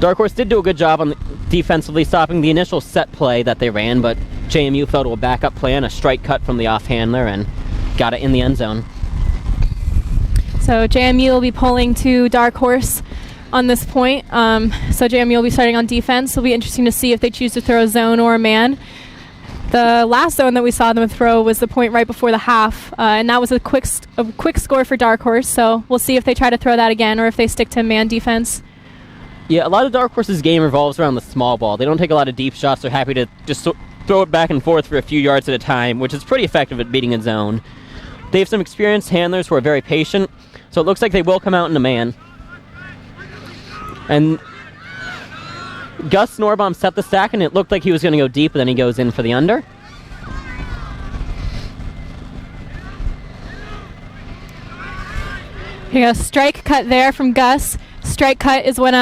Speaker 1: Dark Horse did do a good job on defensively stopping the initial set play that they ran, but JMU fell to a backup play on a strike cut from the off-handler and got it in the end zone.
Speaker 2: So JMU will be pulling to Dark Horse on this point. So JMU will be starting on defense. It'll be interesting to see if they choose to throw a zone or a man. The last zone that we saw them throw was the point right before the half, and that was a quick score for Dark Horse. So we'll see if they try to throw that again or if they stick to man defense.
Speaker 1: Yeah, a lot of Dark Horse's game revolves around the small ball. They don't take a lot of deep shots. They're happy to just throw it back and forth for a few yards at a time, which is pretty effective at beating a zone. They have some experienced handlers who are very patient, so it looks like they will come out in a man. And Gus Norbaum set the stack, and it looked like he was going to go deep, but then he goes in for the under.
Speaker 2: Here you go, strike cut there from Gus. Strike cut is when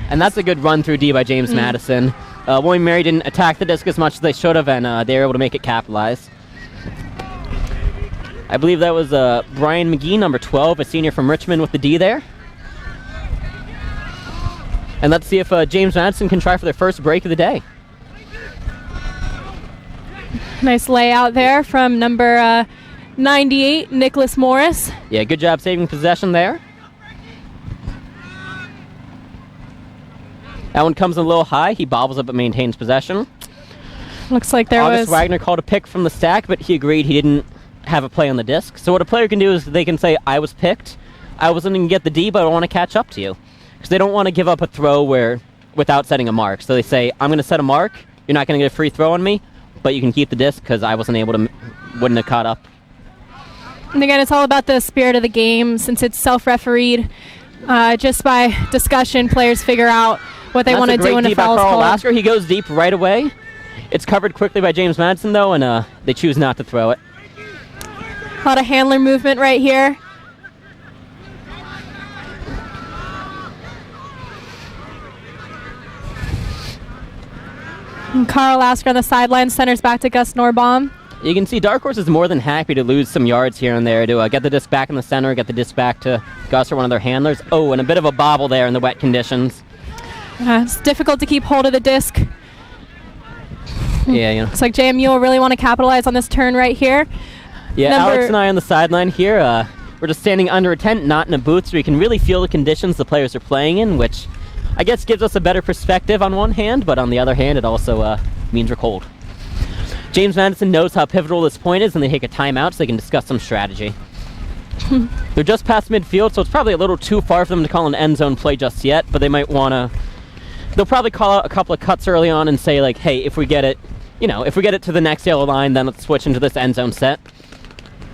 Speaker 1: And that's a good run through D by James Madison. William Mary didn't attack the disc as much as they should have, and they were able to make it capitalize. I believe that was Brian McGee, number 12, a senior from Richmond, with the D there. And let's see if James Madison can try for their first break of the day.
Speaker 2: Nice layout there from number 98, Nicholas Morris.
Speaker 1: Yeah, good job saving possession there. That one comes in a little high. He bobbles up but maintains possession.
Speaker 2: Looks like there
Speaker 1: August
Speaker 2: was...
Speaker 1: Wagner called a pick from the stack, but he agreed he didn't have a play on the disc. So what a player can do is they can say, I was picked. I wasn't going to get the D, but I want to catch up to you. Because they don't want to give up a throw without setting a mark. So they say, I'm going to set a mark. You're not going to get a free throw on me, but you can keep the disc because I wasn't able to, wouldn't have caught up.
Speaker 2: And again, it's all about the spirit of the game. Since it's self-refereed, just by discussion, players figure out what they want to do when a foul is called.
Speaker 1: Lasker. He goes deep right away. It's covered quickly by James Madison, though, and they choose not to throw it.
Speaker 2: A lot of handler movement right here. And Carl Lasker on the sideline, centers back to Gus Norbaum.
Speaker 1: You can see Dark Horse is more than happy to lose some yards here and there to get the disc back in the center, get the disc back to Gus or one of their handlers. Oh, and a bit of a bobble there in the wet conditions.
Speaker 2: It's difficult to keep hold of the disc.
Speaker 1: Yeah,
Speaker 2: Looks like JMU will really want to capitalize on this turn right here.
Speaker 1: Yeah, Alex and I on the sideline here. We're just standing under a tent, not in a booth, so we can really feel the conditions the players are playing in, which I guess gives us a better perspective on one hand, but on the other hand, it also means we're cold. James Madison knows how pivotal this point is, and they take a timeout so they can discuss some strategy. They're just past midfield, so it's probably a little too far for them to call an end zone play just yet, but they might want to... They'll probably call out a couple of cuts early on and say, like, hey, if we get it, if we get it to the next yellow line, then let's switch into this end zone set.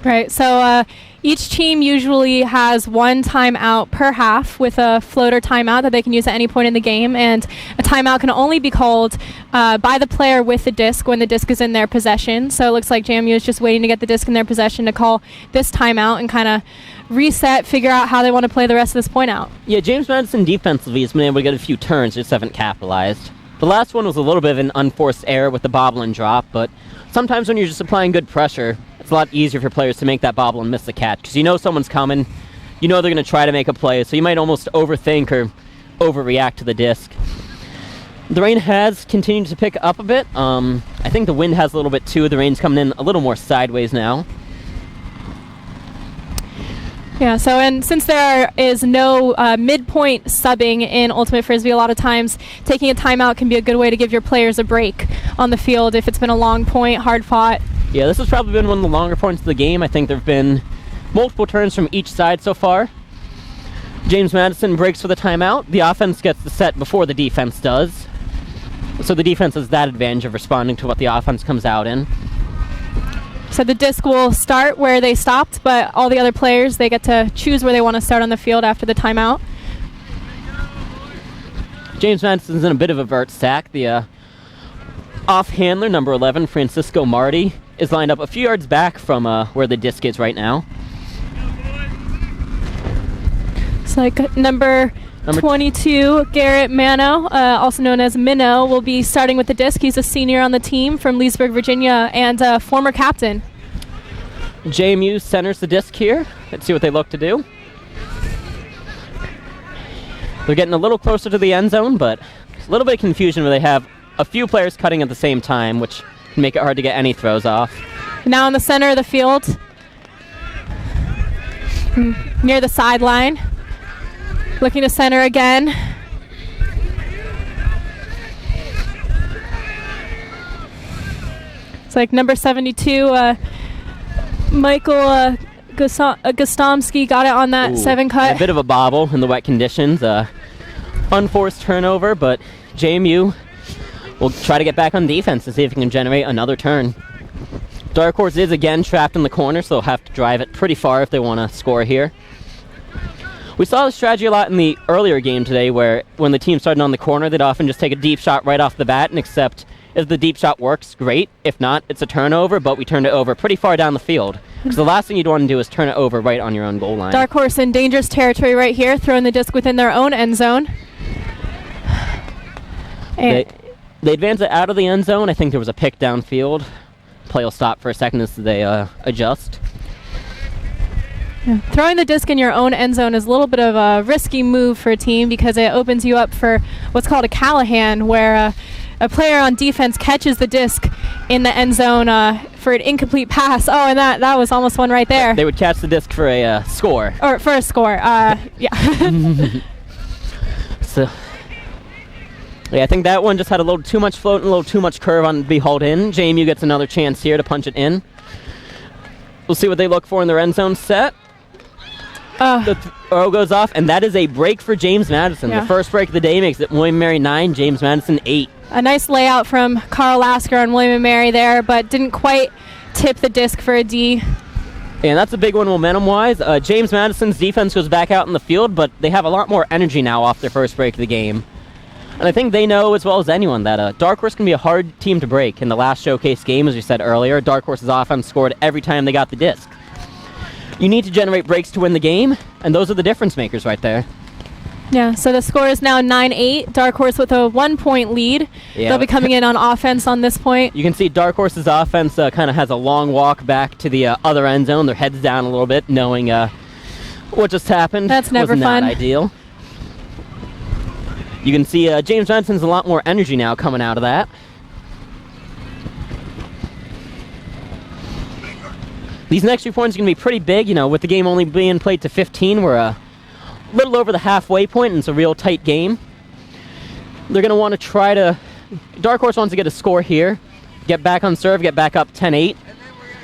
Speaker 2: Right, so each team usually has one timeout per half with a floater timeout that they can use at any point in the game, and a timeout can only be called by the player with the disc when the disc is in their possession. So it looks like JMU is just waiting to get the disc in their possession to call this timeout and kind of reset, figure out how they want to play the rest of this point out.
Speaker 1: Yeah, James Madison defensively has been able to get a few turns, just haven't capitalized. The last one was a little bit of an unforced error with the bobble and drop, but sometimes when you're just applying good pressure, it's a lot easier for players to make that bobble and miss the catch, because you know someone's coming, you know they're going to try to make a play, so you might almost overthink or overreact to the disc. The rain has continued to pick up a bit. I think the wind has a little bit too. The rain's coming in a little more sideways now.
Speaker 2: Yeah, so and since there is no midpoint subbing in Ultimate Frisbee, a lot of times taking a timeout can be a good way to give your players a break on the field if it's been a long point, hard fought.
Speaker 1: Yeah, this has probably been one of the longer points of the game. I think there have been multiple turns from each side so far. James Madison breaks for the timeout. The offense gets the set before the defense does. So the defense has that advantage of responding to what the offense comes out in.
Speaker 2: So the disc will start where they stopped, but all the other players, they get to choose where they want to start on the field after the timeout.
Speaker 1: James Madison's in a bit of a vert sack. The off-handler, number 11, Francisco Marty, is lined up a few yards back from where the disc is right now.
Speaker 2: It's like number 22, Garrett Mano, also known as Minnow, will be starting with the disc. He's a senior on the team from Leesburg, Virginia, and a former captain.
Speaker 1: JMU centers the disc here. Let's see what they look to do. They're getting a little closer to the end zone, but there's a little bit of confusion where they have a few players cutting at the same time, which can make it hard to get any throws off.
Speaker 2: Now in the center of the field, near the sideline. Looking to center again. It's like number 72, Michael Gostomski got it on that 7 cut.
Speaker 1: A bit of a bobble in the wet conditions. Unforced turnover, but JMU will try to get back on defense to see if it can generate another turn. Dark Horse is again trapped in the corner, so they'll have to drive it pretty far if they want to score here. We saw this strategy a lot in the earlier game today, where when the team started on the corner, they'd often just take a deep shot right off the bat, and accept if the deep shot works, great. If not, it's a turnover, but we turned it over pretty far down the field. Because the last thing you'd want to do is turn it over right on your own goal line.
Speaker 2: Dark Horse in dangerous territory right here, throwing the disc within their own end zone.
Speaker 1: They advance it out of the end zone. I think there was a pick downfield. Play will stop for a second as they adjust.
Speaker 2: Yeah. Throwing the disc in your own end zone is a little bit of a risky move for a team because it opens you up for what's called a Callahan, where a player on defense catches the disc in the end zone for an incomplete pass. Oh, and that was almost one right there.
Speaker 1: They would catch the disc for a score.
Speaker 2: Or for a score, yeah.
Speaker 1: So, yeah, I think that one just had a little too much float and a little too much curve on to be hauled in. JMU gets another chance here to punch it in. We'll see what they look for in their end zone set. The throw goes off, and that is a break for James Madison.
Speaker 2: Yeah.
Speaker 1: The first break of the day makes it William & Mary 9, James Madison 8.
Speaker 2: A nice layout from Carl Lasker on William & Mary there, but didn't quite tip the disc for a D.
Speaker 1: And that's a big one momentum-wise. James Madison's defense goes back out in the field, but they have a lot more energy now off their first break of the game. And I think they know as well as anyone that Dark Horse can be a hard team to break. In the last showcase game, as we said earlier, Dark Horse's offense scored every time they got the disc. You need to generate breaks to win the game, and those are the difference makers right there.
Speaker 2: Yeah, so the score is now 9-8. Dark Horse with a 1-point lead.
Speaker 1: Yeah.
Speaker 2: They'll be coming in on offense on this point.
Speaker 1: You can see Dark Horse's offense kind of has a long walk back to the other end zone. Their heads down a little bit, knowing what just happened.
Speaker 2: That's never
Speaker 1: Wasn't
Speaker 2: fun.
Speaker 1: That ideal. You can see James Madison's a lot more energy now coming out of that. These next 3 points are going to be pretty big, with the game only being played to 15. We're a little over the halfway point, and it's a real tight game. They're going to want to try to... Dark Horse wants to get a score here, get back on serve, get back up 10-8.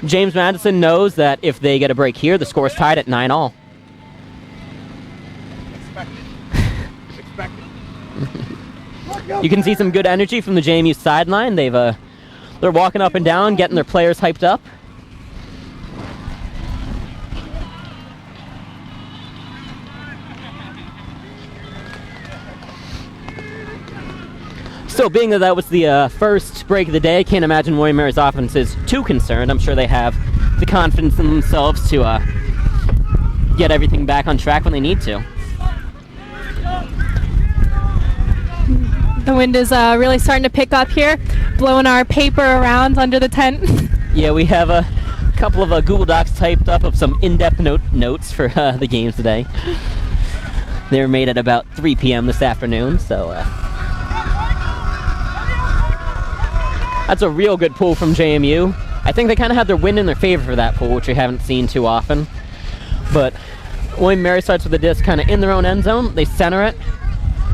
Speaker 1: James Madison knows that if they get a break here, the score's tied at 9-all. You can see some good energy from the JMU sideline. They're walking up and down, getting their players hyped up. So being that was the first break of the day, I can't imagine William Mary's offense is too concerned. I'm sure they have the confidence in themselves to get everything back on track when they need to.
Speaker 2: The wind is really starting to pick up here, blowing our paper around under the tent.
Speaker 1: Yeah, we have a couple of Google Docs typed up of some in-depth notes for the games today. They were made at about 3 p.m. this afternoon, so... That's a real good pull from JMU. I think they kind of had their wind in their favor for that pull, which we haven't seen too often. But William Mary starts with the disc kind of in their own end zone. They center it.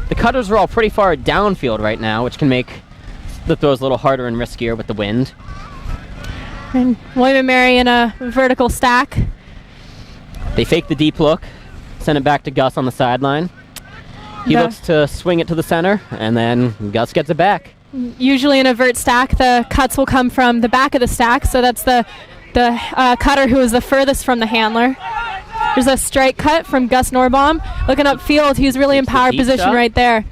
Speaker 1: The cutters are all pretty far downfield right now, which can make the throws a little harder and riskier with the wind.
Speaker 2: And William Mary in a vertical stack.
Speaker 1: They fake the deep look, send it back to Gus on the sideline. He looks to swing it to the center, and then Gus gets it back.
Speaker 2: Usually in a vert stack, the cuts will come from the back of the stack, so that's the cutter who is the furthest from the handler. There's a strike cut from Gus Norbaum. Looking upfield, he's really in power position right there.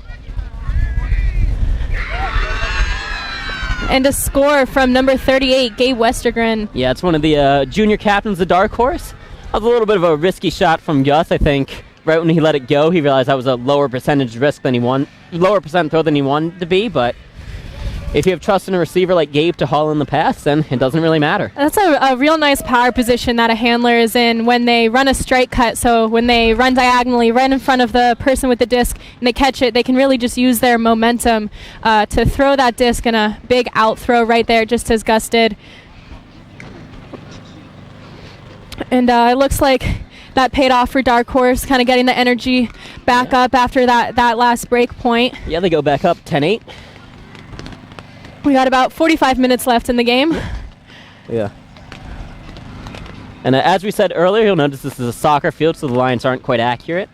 Speaker 2: And a score from number 38, Gabe Westergren.
Speaker 1: Yeah, it's one of the junior captains of Dark Horse. That was a little bit of a risky shot from Gus, I think. Right when he let it go, he realized that was a lower percentage risk than lower percent throw than he wanted to be, but if you have trust in a receiver like Gabe to haul in the pass, then it doesn't really matter.
Speaker 2: That's a real nice power position that a handler is in when they run a strike cut. So when they run diagonally right in front of the person with the disc and they catch it, they can really just use their momentum to throw that disc in a big out throw right there, just as Gus did. And it looks like that paid off for Dark Horse, kind of getting the energy back up after that last break point.
Speaker 1: Yeah, they go back up 10-8.
Speaker 2: We got about 45 minutes left in the game.
Speaker 1: Yeah. And as we said earlier, you'll notice this is a soccer field, so the lines aren't quite accurate.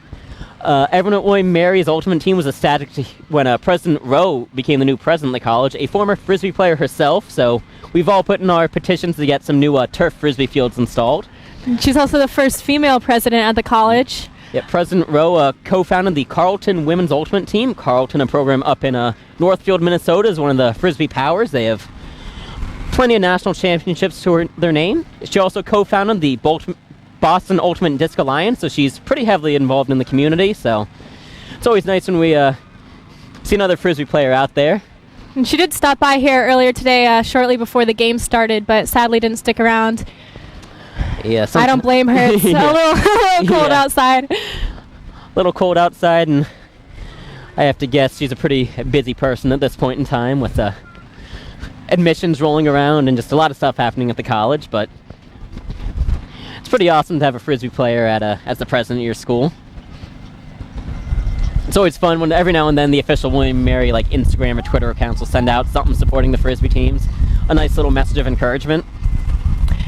Speaker 1: Everyone at William Mary's Ultimate Team was established when President Rowe became the new president of the college, a former Frisbee player herself, so we've all put in our petitions to get some new turf Frisbee fields installed.
Speaker 2: She's also the first female president at the college.
Speaker 1: Yeah, President Rowe co-founded the Carleton Women's Ultimate Team. Carleton, a program up in Northfield, Minnesota, is one of the Frisbee powers. They have plenty of national championships to their name. She also co-founded the Boston Ultimate Disc Alliance, so she's pretty heavily involved in the community. So it's always nice when we see another Frisbee player out there.
Speaker 2: And she did stop by here earlier today, shortly before the game started, but sadly didn't stick around.
Speaker 1: Yeah,
Speaker 2: I don't blame her. It's a little cold outside.
Speaker 1: A little cold outside, and I have to guess she's a pretty busy person at this point in time with admissions rolling around and just a lot of stuff happening at the college. But it's pretty awesome to have a Frisbee player as the president of your school. It's always fun when every now and then the official William Mary Instagram or Twitter accounts will send out something supporting the Frisbee teams. A nice little message of encouragement.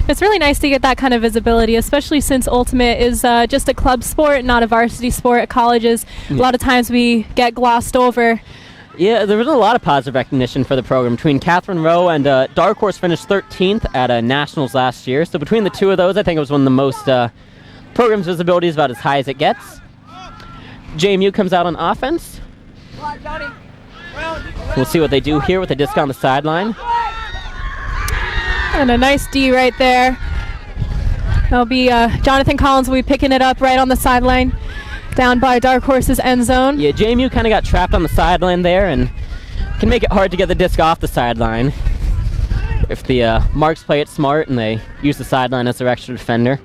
Speaker 2: It's really nice to get that kind of visibility, especially since Ultimate is just a club sport, not a varsity sport at colleges. Yeah. A lot of times we get glossed over.
Speaker 1: Yeah, there was a lot of positive recognition for the program. Between Catherine Rowe and Dark Horse finished 13th at Nationals last year. So between the two of those, I think it was one of the most program's visibility is about as high as it gets. JMU comes out on offense. We'll see what they do here with the disc on the sideline.
Speaker 2: And a nice D right there. That'll be Jonathan Collins will be picking it up right on the sideline. Down by Dark Horse's end zone.
Speaker 1: Yeah, JMU kind of got trapped on the sideline there and can make it hard to get the disc off the sideline if the Marks play it smart and they use the sideline as their extra defender.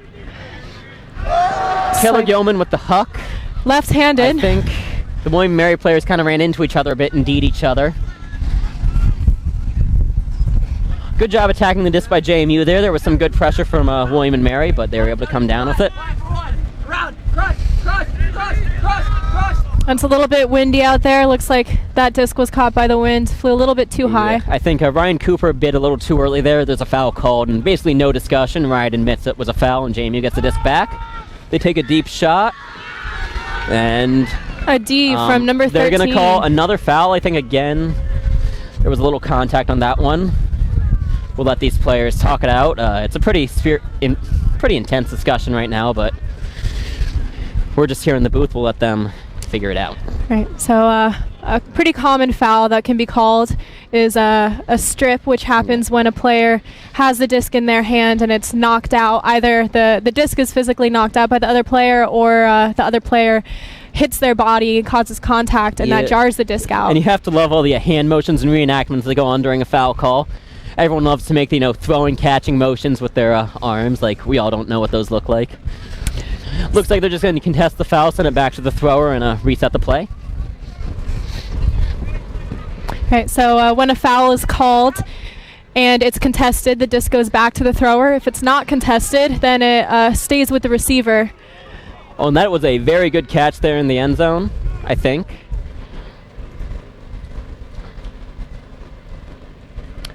Speaker 1: Taylor Gilman with the huck.
Speaker 2: Left-handed.
Speaker 1: I think the William & Mary players kind of ran into each other a bit and D'd each other. Good job attacking the disc by JMU there. There was some good pressure from William & Mary, but they were able to come down with it.
Speaker 2: It's a little bit windy out there. Looks like that disc was caught by the wind. Flew a little bit too high.
Speaker 1: I think Ryan Cooper bid a little too early there. There's a foul called, and basically no discussion. Ryan admits it was a foul, and JMU gets the disc back. They take a deep shot, and
Speaker 2: a D from number 13.
Speaker 1: They're going to call another foul. I think, again, there was a little contact on that one. We'll let these players talk it out. It's a pretty intense discussion right now, but we're just here in the booth. We'll let them figure it out.
Speaker 2: Right. So a pretty common foul that can be called is a strip, which happens when a player has the disc in their hand and it's knocked out. Either the disc is physically knocked out by the other player, or the other player hits their body, causes contact, and that jars the disc out.
Speaker 1: And you have to love all the hand motions and reenactments that go on during a foul call. Everyone loves to make the throwing, catching motions with their arms. Like, we all don't know what those look like. Looks like they're just going to contest the foul, send it back to the thrower, and reset the play.
Speaker 2: Okay, so when a foul is called and it's contested, the disc goes back to the thrower. If it's not contested, then it stays with the receiver.
Speaker 1: Oh, and that was a very good catch there in the end zone, I think.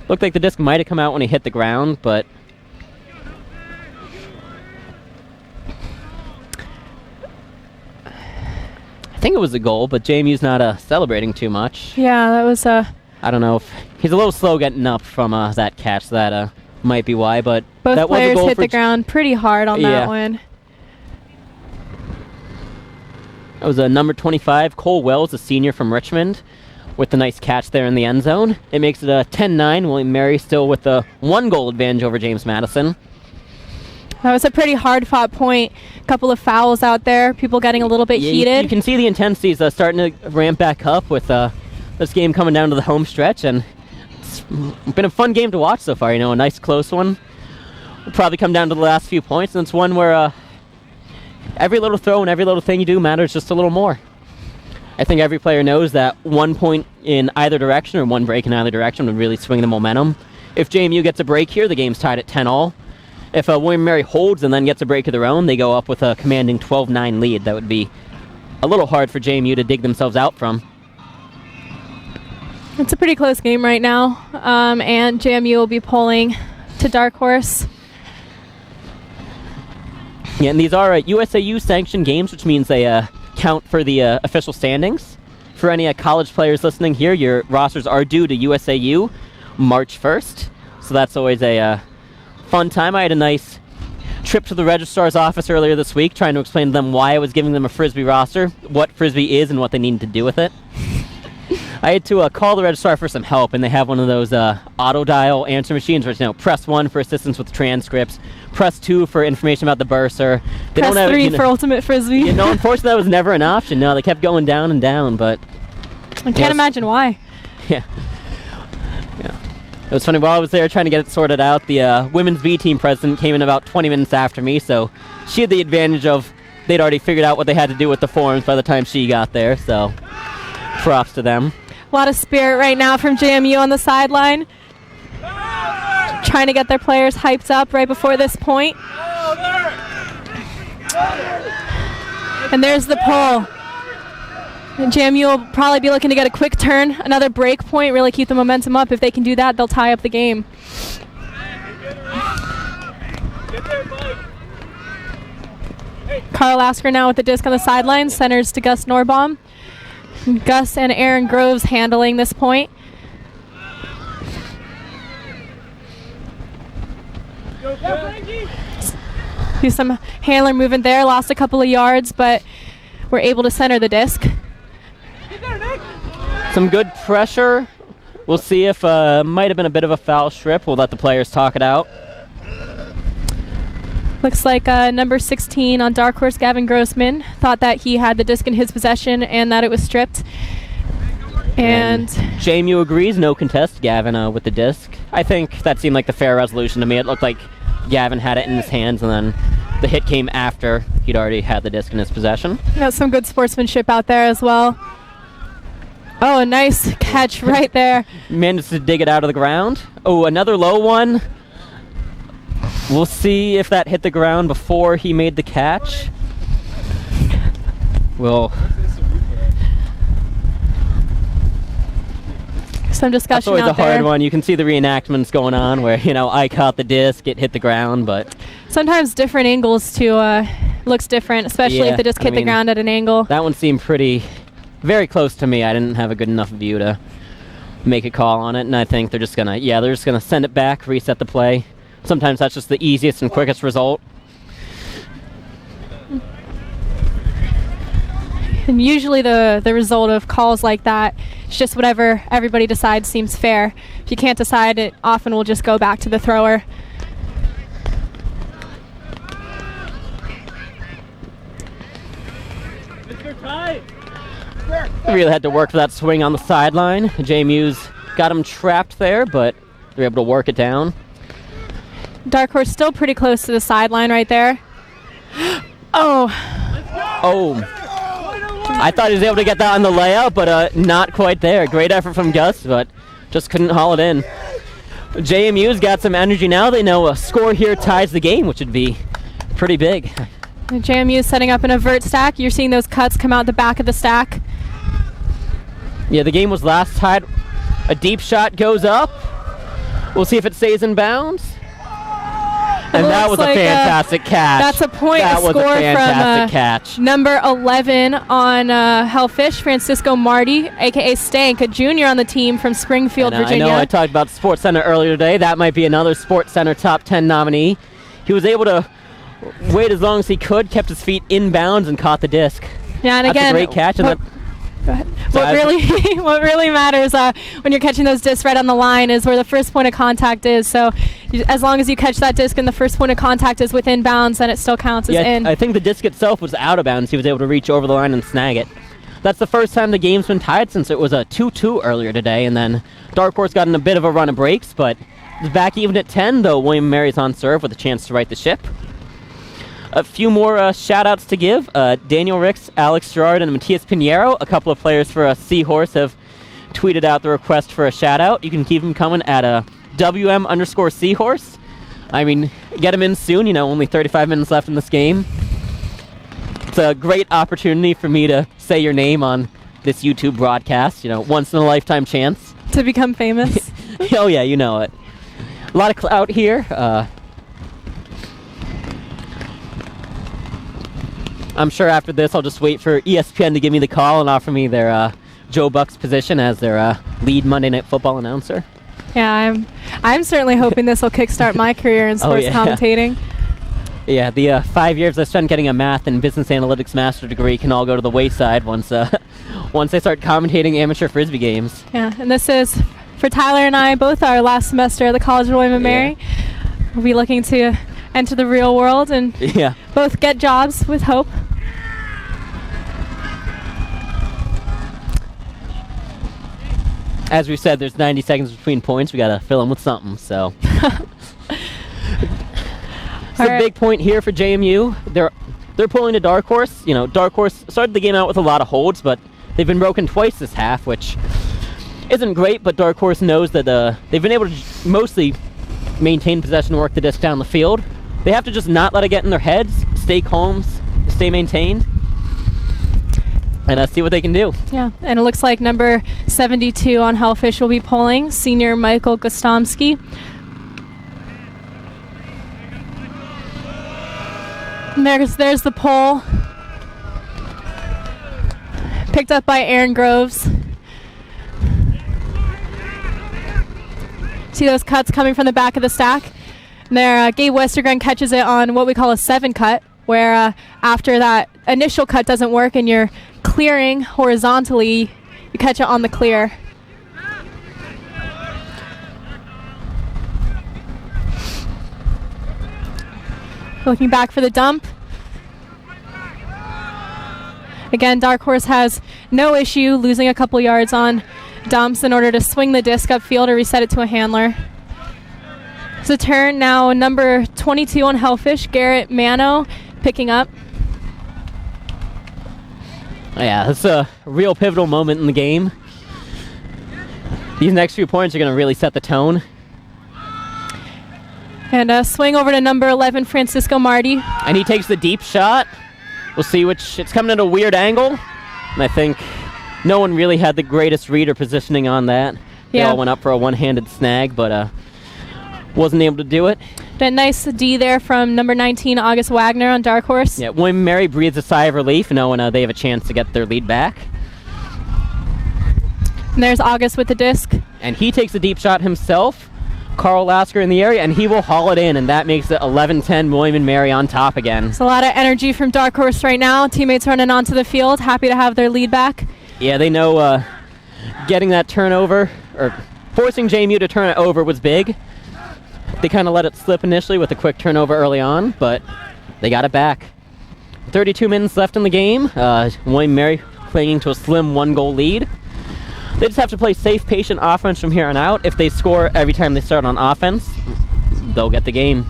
Speaker 1: Looked like the disc might have come out when he hit the ground, but I think it was a goal, but JMU's not celebrating too much.
Speaker 2: Yeah, that was
Speaker 1: I don't know if he's a little slow getting up from that catch. So that might be why, but
Speaker 2: both
Speaker 1: that
Speaker 2: players
Speaker 1: was a goal
Speaker 2: hit
Speaker 1: for
Speaker 2: the ground pretty hard on that one.
Speaker 1: That was number 25, Cole Wells, a senior from Richmond, with the nice catch there in the end zone. It makes it a 10-9. William & Mary still with a 1-goal advantage over James Madison.
Speaker 2: That was a pretty hard-fought point. A couple of fouls out there. People getting a little bit heated.
Speaker 1: You can see the intensity's starting to ramp back up with this game coming down to the home stretch, and it's been a fun game to watch so far. A nice close one. Will probably come down to the last few points, and it's one where every little throw and every little thing you do matters just a little more. I think every player knows that 1 point in either direction or one break in either direction would really swing the momentum. If JMU gets a break here, the game's tied at 10-all. If William & Mary holds and then gets a break of their own, they go up with a commanding 12-9 lead. That would be a little hard for JMU to dig themselves out from.
Speaker 2: It's a pretty close game right now, and JMU will be pulling to Dark Horse.
Speaker 1: Yeah, and these are USAU-sanctioned games, which means they count for the official standings. For any college players listening here, your rosters are due to USAU March 1st, so that's always a fun time. I had a nice trip to the registrar's office earlier this week trying to explain to them why I was giving them a Frisbee roster, what Frisbee is, and what they needed to do with it. I had to call the registrar for some help, and they have one of those auto-dial answer machines where press 1 for assistance with transcripts, press 2 for information about the bursar. They
Speaker 2: press
Speaker 1: don't have
Speaker 2: 3 for Ultimate Frisbee.
Speaker 1: Unfortunately, that was never an option. No, they kept going down and down, but
Speaker 2: I can't imagine why.
Speaker 1: Yeah. It was funny, while I was there trying to get it sorted out, the women's B team president came in about 20 minutes after me, so she had the advantage of they'd already figured out what they had to do with the forms by the time she got there, so props to them.
Speaker 2: A lot of spirit right now from JMU on the sideline. Trying to get their players hyped up right before this point. And there's the pull. And JMU will probably be looking to get a quick turn, another break point, really keep the momentum up. If they can do that, they'll tie up the game. Carl Lasker now with the disc on the sideline, centers to Gus Norbaum. Gus and Aaron Groves handling this point. Do some handler movement there, lost a couple of yards, but we're able to center the disc.
Speaker 1: Some good pressure. We'll see if might have been a bit of a foul strip. We'll let the players talk it out.
Speaker 2: Looks like number 16 on Dark Horse, Gavin Grossman, thought that he had the disc in his possession and that it was stripped. And
Speaker 1: JMU agrees, no contest, Gavin with the disc. I think that seemed like the fair resolution to me. It looked like Gavin had it in his hands, and then the hit came after he'd already had the disc in his possession.
Speaker 2: Got some good sportsmanship out there as well. Oh, a nice catch right there.
Speaker 1: Managed to dig it out of the ground. Oh, another low one. We'll see if that hit the ground before he made the catch. Well,
Speaker 2: some discussion
Speaker 1: that's always
Speaker 2: out
Speaker 1: a hard
Speaker 2: there.
Speaker 1: one. You can see the reenactments going on where, I caught the disc, it hit the ground, but
Speaker 2: sometimes different angles too looks different, especially if the disc hit the ground at an angle.
Speaker 1: That one seemed very close to me. I didn't have a good enough view to make a call on it, and I think they're just gonna send it back, reset the play. Sometimes that's just the easiest and quickest result.
Speaker 2: And usually the result of calls like that is just whatever everybody decides seems fair. If you can't decide, it often will just go back to the thrower.
Speaker 1: Really had to work for that swing on the sideline. JMU's got him trapped there, but they're able to work it down.
Speaker 2: Dark Horse still pretty close to the sideline right there. Oh.
Speaker 1: I thought he was able to get that on the layout, but not quite there. Great effort from Gus, but just couldn't haul it in. JMU's got some energy now. They know a score here ties the game, which would be pretty big.
Speaker 2: JMU is setting up an avert stack. You're seeing those cuts come out the back of the stack.
Speaker 1: Yeah, the game was last tied. A deep shot goes up. We'll see if it stays in bounds. And that was a fantastic catch.
Speaker 2: That's a point,
Speaker 1: that
Speaker 2: a
Speaker 1: was
Speaker 2: score
Speaker 1: a fantastic
Speaker 2: from
Speaker 1: catch.
Speaker 2: Number 11 on Hellfish, Francisco Marty, a.k.a. Stank, a junior on the team from Springfield, Virginia.
Speaker 1: I know I talked about Sports Center earlier today. That might be another Sports Center top 10 nominee. He was able to wait as long as he could, kept his feet in bounds, and caught the disc.
Speaker 2: Yeah, and
Speaker 1: That's
Speaker 2: again,
Speaker 1: a great catch.
Speaker 2: Go ahead. What really matters when you're catching those discs right on the line is where the first point of contact is. So as long as you catch that disc and the first point of contact is within bounds, then it still counts as in.
Speaker 1: I think the disc itself was out of bounds. He was able to reach over the line and snag it. That's the first time the game's been tied since it was a 2-2 earlier today, and then Dark Horse got in a bit of a run of breaks, but it's back even at 10, though William Mary's on serve with a chance to right the ship. A few more shout-outs to give. Daniel Ricks, Alex Gerard, and Matias Pinheiro, a couple of players for Seahorse, have tweeted out the request for a shout-out. You can keep them coming at WM_Seahorse. I mean, get them in soon. Only 35 minutes left in this game. It's a great opportunity for me to say your name on this YouTube broadcast. Once-in-a-lifetime chance.
Speaker 2: To become famous.
Speaker 1: Oh, yeah, you know it. A lot of clout here. I'm sure after this I'll just wait for ESPN to give me the call and offer me their Joe Buck's position as their lead Monday Night Football announcer.
Speaker 2: Yeah, I'm certainly hoping this will kickstart my career in sports commentating.
Speaker 1: Yeah, the 5 years I spent getting a math and business analytics master degree can all go to the wayside once I start commentating amateur Frisbee games.
Speaker 2: Yeah, and this is, for Tyler and I, both our last semester at the College of William & Mary. We'll be looking to enter the real world and both get jobs with hope.
Speaker 1: As we said, there's 90 seconds between points. We got to fill them with something, so. It's a big point here for JMU. They're pulling to Dark Horse. Dark Horse started the game out with a lot of holds, but they've been broken twice this half, which isn't great, but Dark Horse knows that they've been able to mostly maintain possession and work the disc down the field. They have to just not let it get in their heads, stay calm, stay maintained, and see what they can do. Yeah,
Speaker 2: and it looks like number 72 on Hellfish will be pulling, senior Michael Gostomski. And there's the pull. Picked up by Aaron Groves. See those cuts coming from the back of the stack? And there, Gabe Westergren catches it on what we call a 7 cut, where after that initial cut doesn't work and you're clearing horizontally, you catch it on the clear. Looking back for the dump. Again, Dark Horse has no issue losing a couple yards on dumps in order to swing the disc upfield or reset it to a handler. It's a turn now, number 22 on Hellfish, Garrett Mano, picking up.
Speaker 1: Yeah, it's a real pivotal moment in the game. These next few points are going to really set the tone.
Speaker 2: And a swing over to number 11, Francisco Marty.
Speaker 1: And he takes the deep shot. We'll see it's coming at a weird angle. And I think no one really had the greatest read or positioning on that. They all went up for a one-handed snag, but wasn't able to do it.
Speaker 2: But nice D there from number 19, August Wagner on Dark Horse.
Speaker 1: Yeah, William Mary breathes a sigh of relief knowing they have a chance to get their lead back.
Speaker 2: And there's August with the disc.
Speaker 1: And he takes a deep shot himself. Carl Lasker in the area, and he will haul it in, and that makes it 11-10, William and Mary on top again.
Speaker 2: It's a lot of energy from Dark Horse right now. Teammates running onto the field, happy to have their lead back.
Speaker 1: Yeah, they know getting that turnover, or forcing JMU to turn it over was big. They kind of let it slip initially with a quick turnover early on, but they got it back. 32 minutes left in the game. William Mary clinging to a slim 1-goal lead. They just have to play safe, patient offense from here on out. If they score every time they start on offense, they'll get the game.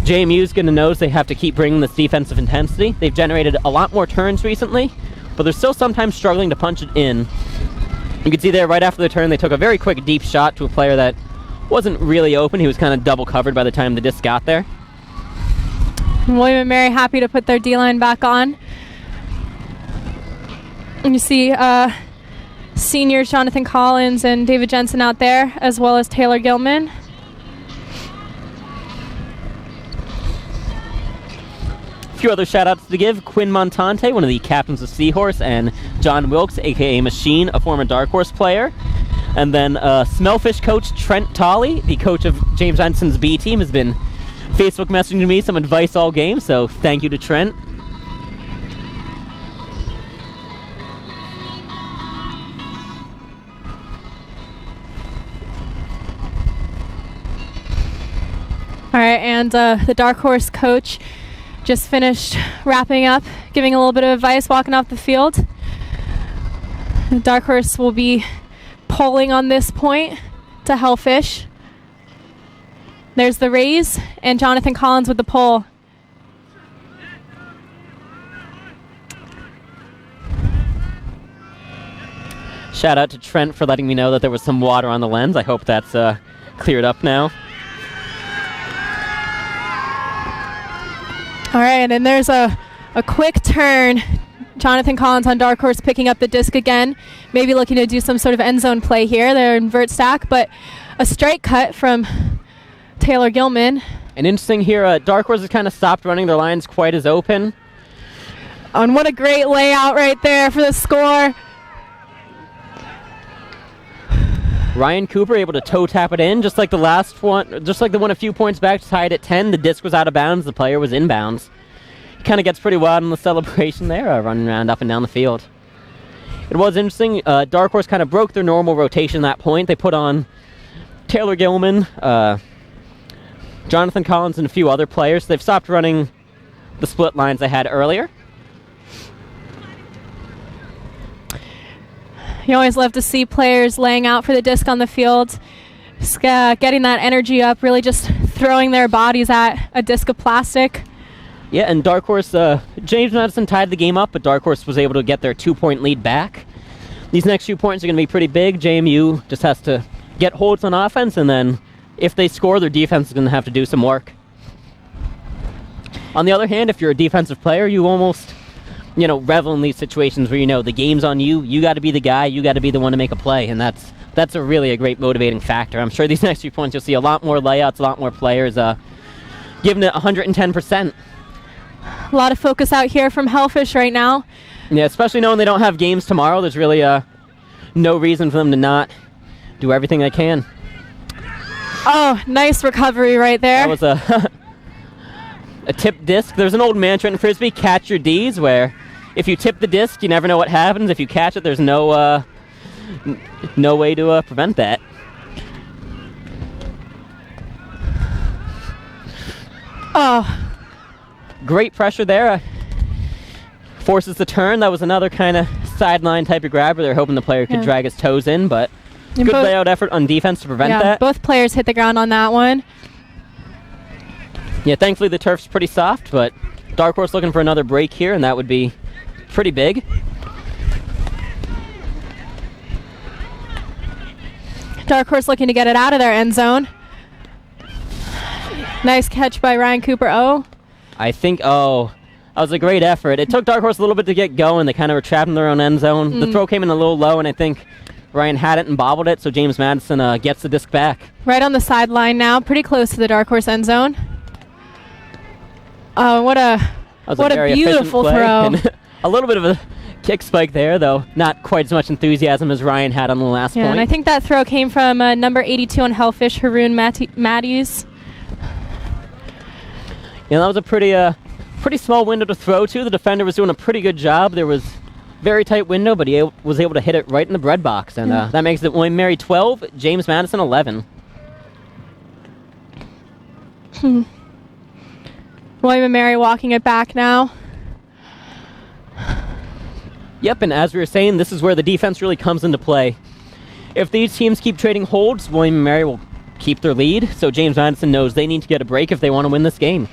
Speaker 1: JMU's going to know they have to keep bringing this defensive intensity. They've generated a lot more turns recently, but they're still sometimes struggling to punch it in. You can see there right after the turn, they took a very quick deep shot to a player that wasn't really open. He was kind of double covered by the time the disc got there.
Speaker 2: William and Mary happy to put their D-line back on. And you see seniors Jonathan Collins and David Jensen out there, as well as Taylor Gilman.
Speaker 1: A few other shout-outs to give. Quinn Montante, one of the captains of Seahorse, and John Wilkes, a.k.a. Machine, a former Dark Horse player. And then Smellfish coach Trent Tolley, the coach of James Johnson's B team, has been Facebook messaging me some advice all game, so thank you to Trent.
Speaker 2: All right, and the Dark Horse coach just finished wrapping up, giving a little bit of advice, walking off the field. The Dark Horse will be pulling on this point to Hellfish. There's the raise, and Jonathan Collins with the pull.
Speaker 1: Shout out to Trent for letting me know that there was some water on the lens. I hope that's cleared up now.
Speaker 2: All right, and there's a quick turn. Jonathan Collins on Dark Horse picking up the disc again, maybe looking to do some sort of end zone play here. They're invert stack, but a strike cut from Taylor Gilman.
Speaker 1: And interesting here, Dark Horse has kind of stopped running their lines quite as open.
Speaker 2: And what a great layout right there for the score.
Speaker 1: Ryan Cooper able to toe tap it in, just like the last one, just like the one a few points back, tied at 10. The disc was out of bounds. The player was inbounds. He kind of gets pretty wild in the celebration there, running around up and down the field. It was interesting. Dark Horse kind of broke their normal rotation at that point. They put on Taylor Gilman, Jonathan Collins, and a few other players. They've stopped running the split lines they had earlier.
Speaker 2: You always love to see players laying out for the disc on the field, just, getting that energy up, really just throwing their bodies at a disc of plastic.
Speaker 1: Yeah, and Dark Horse, James Madison tied the game up, but Dark Horse was able to get their 2-point lead back. These next few points are going to be pretty big. JMU just has to get holds on offense, and then if they score, their defense is going to have to do some work. On the other hand, if you're a defensive player, you almost, revel in these situations where the game's on you. You got to be the guy. You got to be the one to make a play, and that's a really great motivating factor. I'm sure these next few points you'll see a lot more layouts, a lot more players giving it 110%.
Speaker 2: A lot of focus out here from Hellfish right now.
Speaker 1: Yeah, especially knowing they don't have games tomorrow. There's really no reason for them to not do everything they can.
Speaker 2: Oh, nice recovery right there.
Speaker 1: That was a tipped disc. There's an old mantra in Frisbee, catch your Ds, where if you tip the disc, you never know what happens. If you catch it, there's no way to prevent that.
Speaker 2: Oh,
Speaker 1: Great pressure there. Forces the turn. That was another kind of sideline type of grab where they're hoping the player could drag his toes in, but good layout effort on defense to prevent that.
Speaker 2: Both players hit the ground on that one.
Speaker 1: Yeah, thankfully the turf's pretty soft, but Dark Horse looking for another break here, and that would be pretty big.
Speaker 2: Dark Horse looking to get it out of their end zone. Nice catch by Ryan Cooper.
Speaker 1: That was a great effort. It took Dark Horse a little bit to get going. They kind of were trapped in their own end zone. The throw came in a little low, and I think Ryan had it and bobbled it, so James Madison gets the disc back.
Speaker 2: Right on the sideline now, pretty close to the Dark Horse end zone. What a beautiful throw.
Speaker 1: And a little bit of a kick spike there, though not quite as much enthusiasm as Ryan had on the last point.
Speaker 2: And I think that throw came from number 82 on Hellfish, Haroon Matthews.
Speaker 1: Yeah, that was a pretty small window to throw to. The defender was doing a pretty good job. There was very tight window, but he was able to hit it right in the bread box, and that makes it William Mary 12, James Madison 11.
Speaker 2: William & Mary walking it back now.
Speaker 1: Yep, and as we were saying, this is where the defense really comes into play. If these teams keep trading holds, William & Mary will keep their lead, so James Madison knows they need to get a break if they want to win this game.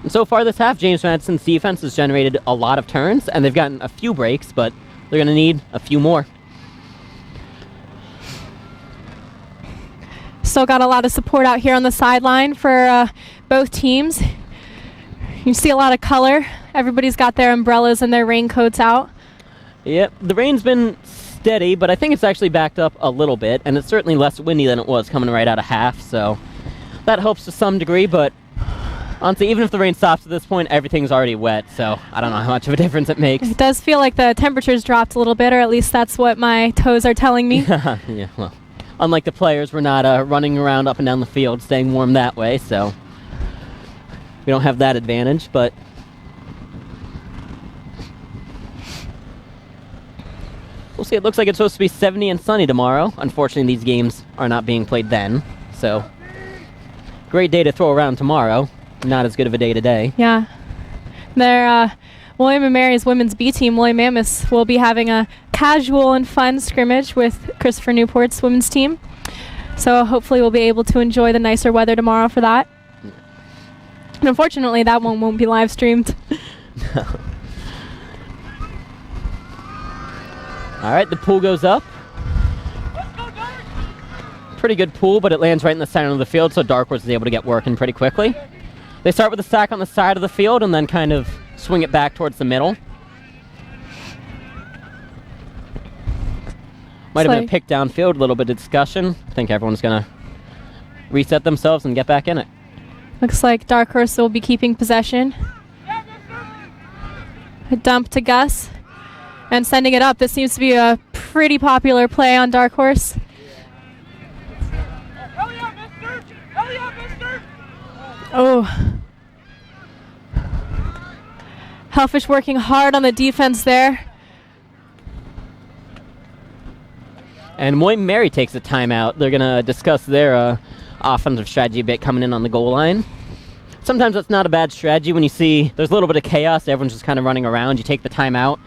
Speaker 1: And so far this half, James Madison's defense has generated a lot of turns, and they've gotten a few breaks, but they're going to need a few more.
Speaker 2: Still got a lot of support out here on the sideline for both teams. You see a lot of color. Everybody's got their umbrellas and their raincoats out.
Speaker 1: Yep, the rain's been steady, but I think it's actually backed up a little bit, and it's certainly less windy than it was coming right out of half, so that helps to some degree, but honestly, even if the rain stops at this point, everything's already wet, so I don't know how much of a difference it makes.
Speaker 2: It does feel like the temperature's dropped a little bit, or at least that's what my toes are telling me.
Speaker 1: Yeah, well, unlike the players, we're not running around up and down the field staying warm that way, so we don't have that advantage, but we'll see. It looks like it's supposed to be 70 and sunny tomorrow. Unfortunately, these games are not being played then, so great day to throw around tomorrow. Not as good of a day today.
Speaker 2: Yeah. Their William & Mary's women's B team, William Mammoth, will be having a casual and fun scrimmage with Christopher Newport's women's team. So hopefully we'll be able to enjoy the nicer weather tomorrow for that. And unfortunately, that one won't be live streamed.
Speaker 1: All right, the pool goes up. Pretty good pool, but it lands right in the center of the field, so Dark Horse is able to get working pretty quickly. They start with a sack on the side of the field and then kind of swing it back towards the middle. Might have been a pick downfield, a little bit of discussion. I think everyone's going to reset themselves and get back in it.
Speaker 2: Looks like Dark Horse will be keeping possession. A dump to Gus and sending it up. This seems to be a pretty popular play on Dark Horse. Oh. Hellfish working hard on the defense there.
Speaker 1: And William Mary takes a timeout. They're going to discuss their offensive strategy a bit coming in on the goal line. Sometimes that's not a bad strategy when you see there's a little bit of chaos. Everyone's just kind of running around. You take the timeout,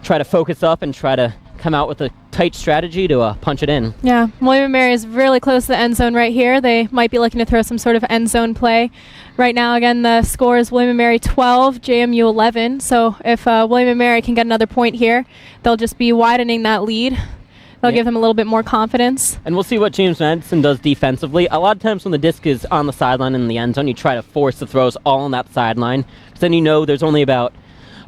Speaker 1: try to focus up, and try to come out with a tight strategy to punch it in.
Speaker 2: Yeah, William & Mary is really close to the end zone right here. They might be looking to throw some sort of end zone play. Right now, again, the score is William & Mary 12, JMU 11. So if William & Mary can get another point here, they'll just be widening that lead. They'll give them a little bit more confidence. And
Speaker 1: we'll see what James Madison does defensively. A lot of times when the disc is on the sideline in the end zone, you try to force the throws all on that sideline. Because then you know there's only about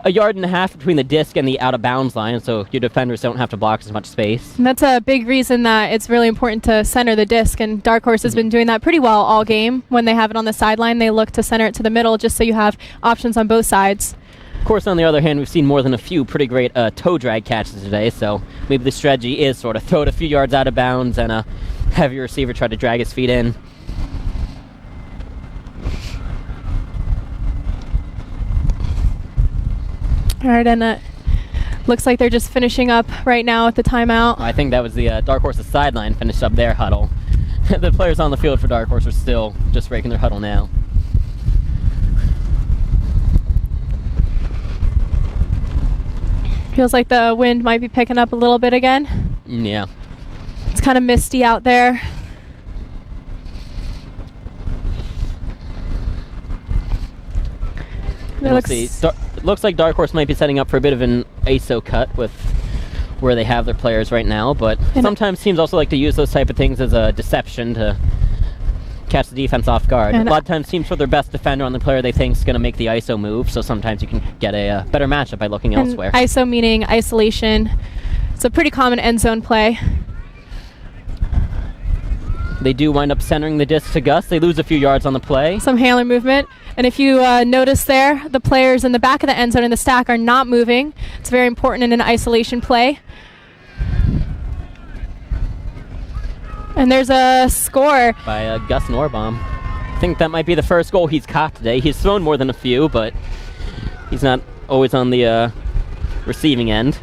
Speaker 1: a yard and a half between the disc and the out-of-bounds line, so your defenders don't have to block as much space.
Speaker 2: And that's a big reason that it's really important to center the disc, and Dark Horse has been doing that pretty well all game. When they have it on the sideline, they look to center it to the middle just so you have options on both sides.
Speaker 1: Of course, on the other hand, we've seen more than a few pretty great toe drag catches today, so maybe the strategy is sort of throw it a few yards out of bounds and have your receiver try to drag his feet in.
Speaker 2: All right, and looks like they're just finishing up right now at the timeout.
Speaker 1: I think that was the Dark Horse's sideline finished up their huddle. The players on the field for Dark Horse are still just breaking their huddle now.
Speaker 2: Feels like the wind might be picking up a little bit again.
Speaker 1: Yeah.
Speaker 2: It's kind of misty out there.
Speaker 1: It looks like Dark Horse might be setting up for a bit of an ISO cut with where they have their players right now, but sometimes teams also like to use those type of things as a deception to catch the defense off guard. A lot of times teams put their best defender on the player they think is going to make the ISO move, so sometimes you can get a better matchup by looking elsewhere.
Speaker 2: ISO meaning isolation. It's a pretty common end zone play.
Speaker 1: They do wind up centering the disc to Gus. They lose a few yards on the play.
Speaker 2: Some handler movement. And if you notice there, the players in the back of the end zone in the stack are not moving. It's very important in an isolation play. And there's a score.
Speaker 1: By Gus Norbaum. I think that might be the first goal he's caught today. He's thrown more than a few, but he's not always on the receiving end.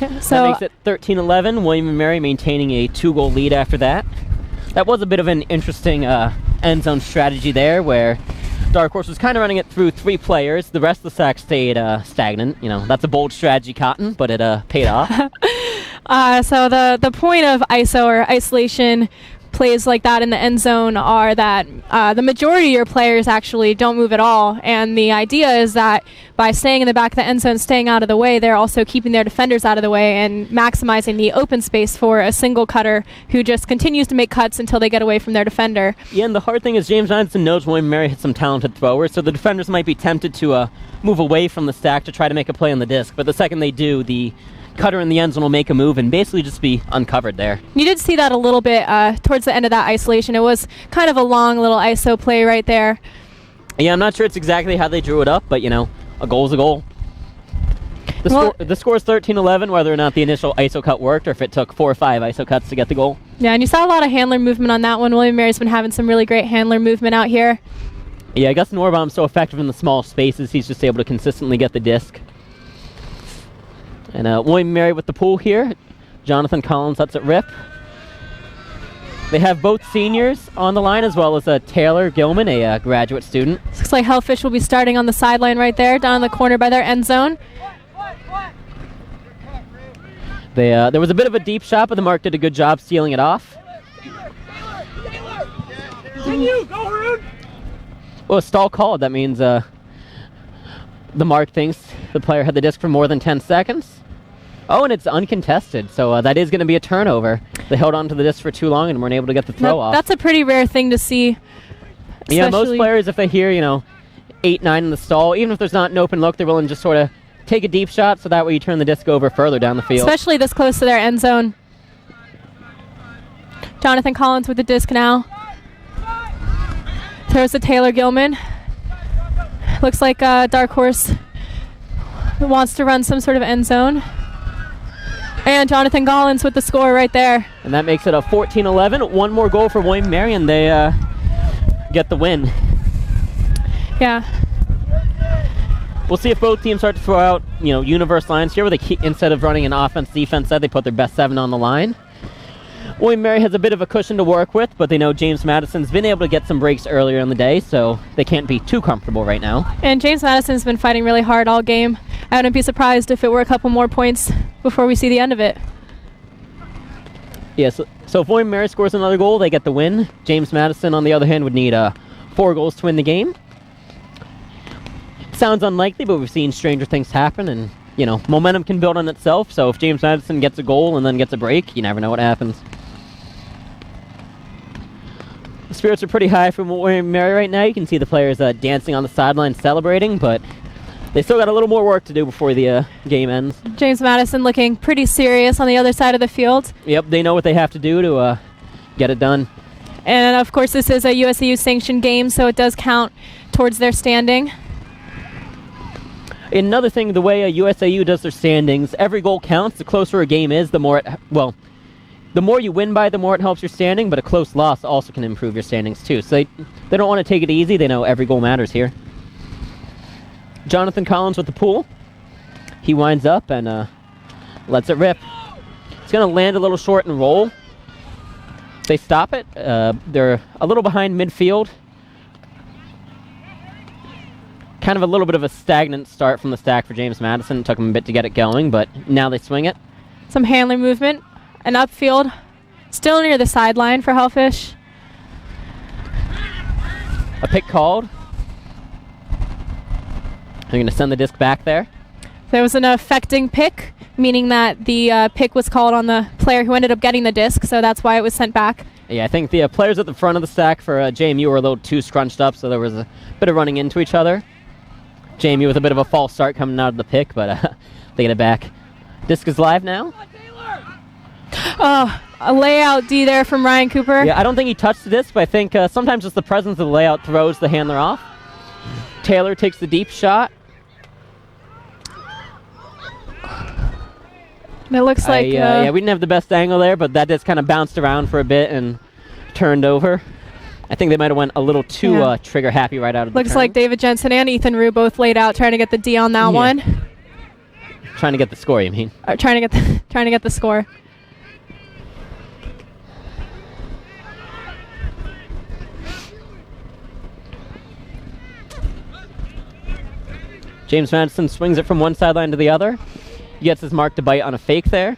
Speaker 2: Yeah, so
Speaker 1: that makes it 13-11. William & Mary maintaining a 2-goal lead after that. That was a bit of an interesting end zone strategy there, where Dark Horse was kind of running it through 3 players. The rest of the stack stayed stagnant. You know, that's a bold strategy, Cotton, but it paid off.
Speaker 2: So the point of ISO or isolation plays like that in the end zone are that the majority of your players actually don't move at all, and the idea is that by staying in the back of the end zone, staying out of the way, they're also keeping their defenders out of the way and maximizing the open space for a single cutter who just continues to make cuts until they get away from their defender.
Speaker 1: Yeah, and the hard thing is James Madison knows William & Mary hits some talented throwers, so the defenders might be tempted to move away from the stack to try to make a play on the disc, but the second they do, the cutter in the end zone will make a move and basically just be uncovered there.
Speaker 2: You did see that a little bit towards the end of that isolation. It was kind of a long little ISO play right there.
Speaker 1: Yeah, I'm not sure it's exactly how they drew it up, but, you know, a goal's a goal. The score is 13-11, whether or not the initial ISO cut worked or if it took 4 or 5 ISO cuts to get the goal.
Speaker 2: Yeah, and you saw a lot of handler movement on that one. William & Mary's been having some really great handler movement out here.
Speaker 1: Yeah, I guess Norbaum's so effective in the small spaces, he's just able to consistently get the disc. And William & Mary with the pool here. Jonathan Collins lets it rip. They have both seniors on the line, as well as Taylor Gilman, a graduate student.
Speaker 2: Looks like Hellfish will be starting on the sideline right there, down in the corner by their end zone.
Speaker 1: There was a bit of a deep shot, but the Mark did a good job sealing it off. Well, a stall called. That means the Mark thinks the player had the disc for more than 10 seconds. Oh, and it's uncontested, so that is going to be a turnover. They held on to the disc for too long and weren't able to get the throw off.
Speaker 2: That's a pretty rare thing to see.
Speaker 1: Yeah, most players, if they hear, 8-9 in the stall, even if there's not an open look, they're willing to just sort of take a deep shot, so that way you turn the disc over further down the field.
Speaker 2: Especially this close to their end zone. Jonathan Collins with the disc now. Throws to Taylor Gilman. Looks like Dark Horse wants to run some sort of end zone. And Jonathan Collins with the score right there.
Speaker 1: And that makes it a 14-11. One more goal for William & Mary, and they get the win.
Speaker 2: Yeah.
Speaker 1: We'll see if both teams start to throw out, universe lines here, where they instead of running an offense-defense set, they put their best 7 on the line. William & Mary has a bit of a cushion to work with, but they know James Madison's been able to get some breaks earlier in the day, so they can't be too comfortable right now.
Speaker 2: And James Madison's been fighting really hard all game. I wouldn't be surprised if it were a couple more points before we see the end of it.
Speaker 1: Yeah, so if William & Mary scores another goal, they get the win. James Madison, on the other hand, would need 4 goals to win the game. Sounds unlikely, but we've seen stranger things happen, and, momentum can build on itself, so if James Madison gets a goal and then gets a break, you never know what happens. The spirits are pretty high from William & Mary right now. You can see the players dancing on the sideline celebrating, but they still got a little more work to do before the game ends.
Speaker 2: James Madison looking pretty serious on the other side of the field.
Speaker 1: Yep, they know what they have to do to get it done.
Speaker 2: And, of course, this is a USAU sanctioned game, so it does count towards their standing.
Speaker 1: Another thing, the way USAU does their standings, every goal counts. The closer a game is, the more the more you win by, the more it helps your standing, but a close loss also can improve your standings too. So they don't want to take it easy. They know every goal matters here. Jonathan Collins with the pull. He winds up and lets it rip. It's going to land a little short and roll. They stop it. They're a little behind midfield. kind of a little bit of a stagnant start from the stack for James Madison. It took him a bit to get it going, but now they swing it.
Speaker 2: Some handling movement and upfield. Still near the sideline for Hellfish.
Speaker 1: A pick called. They're going to send the disc back there.
Speaker 2: There was an affecting pick, meaning that the pick was called on the player who ended up getting the disc, so that's why it was sent back.
Speaker 1: Yeah, I think the players at the front of the stack for JMU were a little too scrunched up, so there was a bit of running into each other. JMU with a bit of a false start coming out of the pick, but they get it back. Disc is live now.
Speaker 2: Oh, a layout D there from Ryan Cooper.
Speaker 1: Yeah, I don't think he touched the disc, but I think sometimes just the presence of the layout throws the handler off. Taylor takes the deep shot.
Speaker 2: And it looks like...
Speaker 1: yeah, we didn't have the best angle there, but that disc kind of bounced around for a bit and turned over. I think they might have went a little too trigger happy right out of the
Speaker 2: Looks
Speaker 1: turn.
Speaker 2: like David Jensen and Ethan Rue both laid out trying to get the D on that one.
Speaker 1: Trying to get the score, you mean?
Speaker 2: Trying to get the score.
Speaker 1: James Madison swings it from one sideline to the other. He gets his mark to bite on a fake there.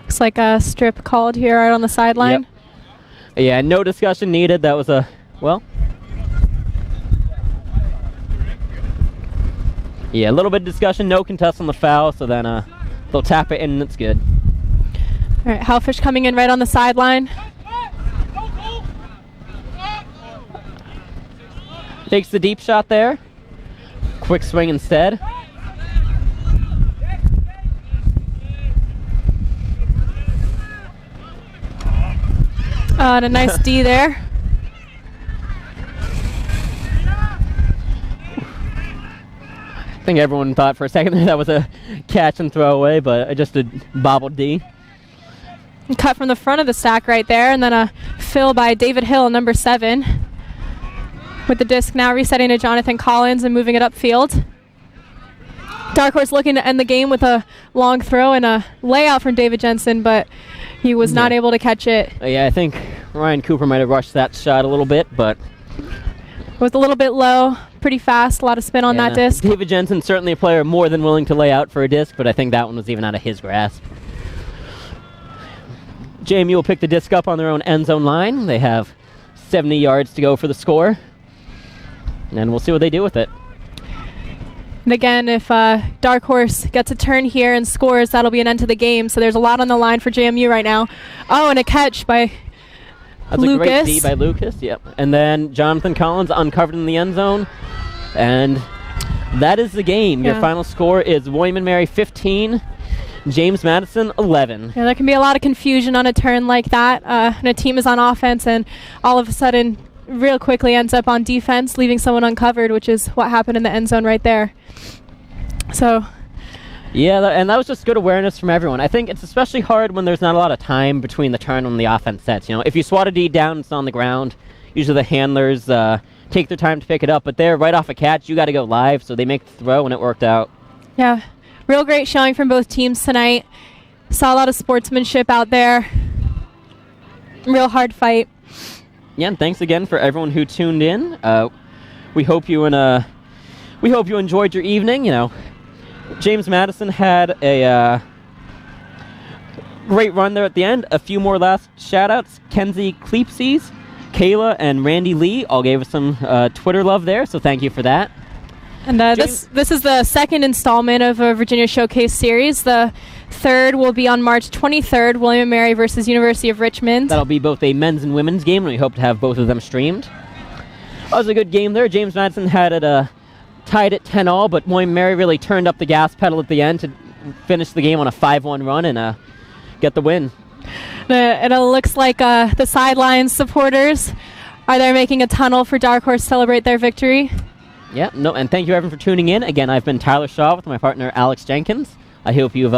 Speaker 2: Looks like a strip called here out on the sideline.
Speaker 1: Yep. Yeah, no discussion needed. That was a, well. Yeah, a little bit of discussion, no contest on the foul, so then they'll tap it in and it's good.
Speaker 2: All right, Hellfish coming in right on the sideline.
Speaker 1: Takes the deep shot there. Quick swing instead.
Speaker 2: And a nice D there.
Speaker 1: I think everyone thought for a second that was a catch and throw away, but just a bobbled D.
Speaker 2: Cut from the front of the stack right there, and then a fill by David Hill, number 7. With the disc now resetting to Jonathan Collins and moving it upfield. Dark Horse looking to end the game with a long throw and a layout from David Jensen, but he was not able to catch it.
Speaker 1: Yeah, I think Ryan Cooper might have rushed that shot a little bit, but...
Speaker 2: It was a little bit low, pretty fast, a lot of spin on that disc.
Speaker 1: David Jensen, certainly a player more than willing to lay out for a disc, but I think that one was even out of his grasp. JMU will pick the disc up on their own end zone line. They have 70 yards to go for the score. And we'll see what they do with it.
Speaker 2: And again, if Dark Horse gets a turn here and scores, that'll be an end to the game. So there's a lot on the line for JMU right now. Oh, and a catch by
Speaker 1: That's
Speaker 2: Lucas.
Speaker 1: A great D by Lucas, yep. And then Jonathan Collins uncovered in the end zone. And that is the game. Your final score is William & Mary 15, James Madison 11.
Speaker 2: Yeah, there can be a lot of confusion on a turn like that. And a team is on offense and all of a sudden real quickly ends up on defense, leaving someone uncovered, which is what happened in the end zone right there. So...
Speaker 1: Yeah, and that was just good awareness from everyone. I think it's especially hard when there's not a lot of time between the turn and the offense sets. You know, if you swat a D down, it's on the ground. Usually the handlers take their time to pick it up, but they're right off a catch. You got to go live, so they make the throw, and it worked out.
Speaker 2: Yeah, real great showing from both teams tonight. Saw a lot of sportsmanship out there. Real hard fight.
Speaker 1: Yeah, and thanks again for everyone who tuned in. We hope you enjoyed your evening. You know, James Madison had a great run there at the end. A few more last shout-outs. Kenzie Kleepsies, Kayla, and Randy Lee all gave us some Twitter love there, so thank you for that.
Speaker 2: And this is the second installment of a Virginia Showcase series. The third will be on March 23rd, William & Mary versus University of Richmond.
Speaker 1: That'll be both a men's and women's game, and we hope to have both of them streamed. That was a good game there. James Madison had it tied at 10-all, but William & Mary really turned up the gas pedal at the end to finish the game on a 5-1 run and get the win.
Speaker 2: It looks like the sidelines supporters are there making a tunnel for Dark Horse to celebrate their victory.
Speaker 1: Yeah, no, and thank you everyone for tuning in. Again, I've been Tyler Shaw with my partner Alex Jenkins. I hope you've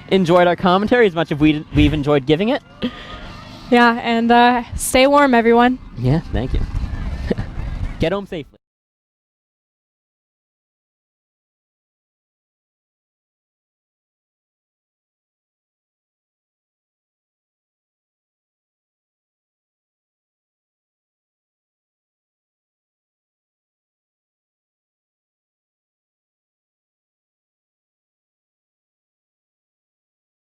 Speaker 1: enjoyed our commentary as much as we've enjoyed giving it.
Speaker 2: Yeah, and stay warm, everyone.
Speaker 1: Yeah, thank you. Get home safely.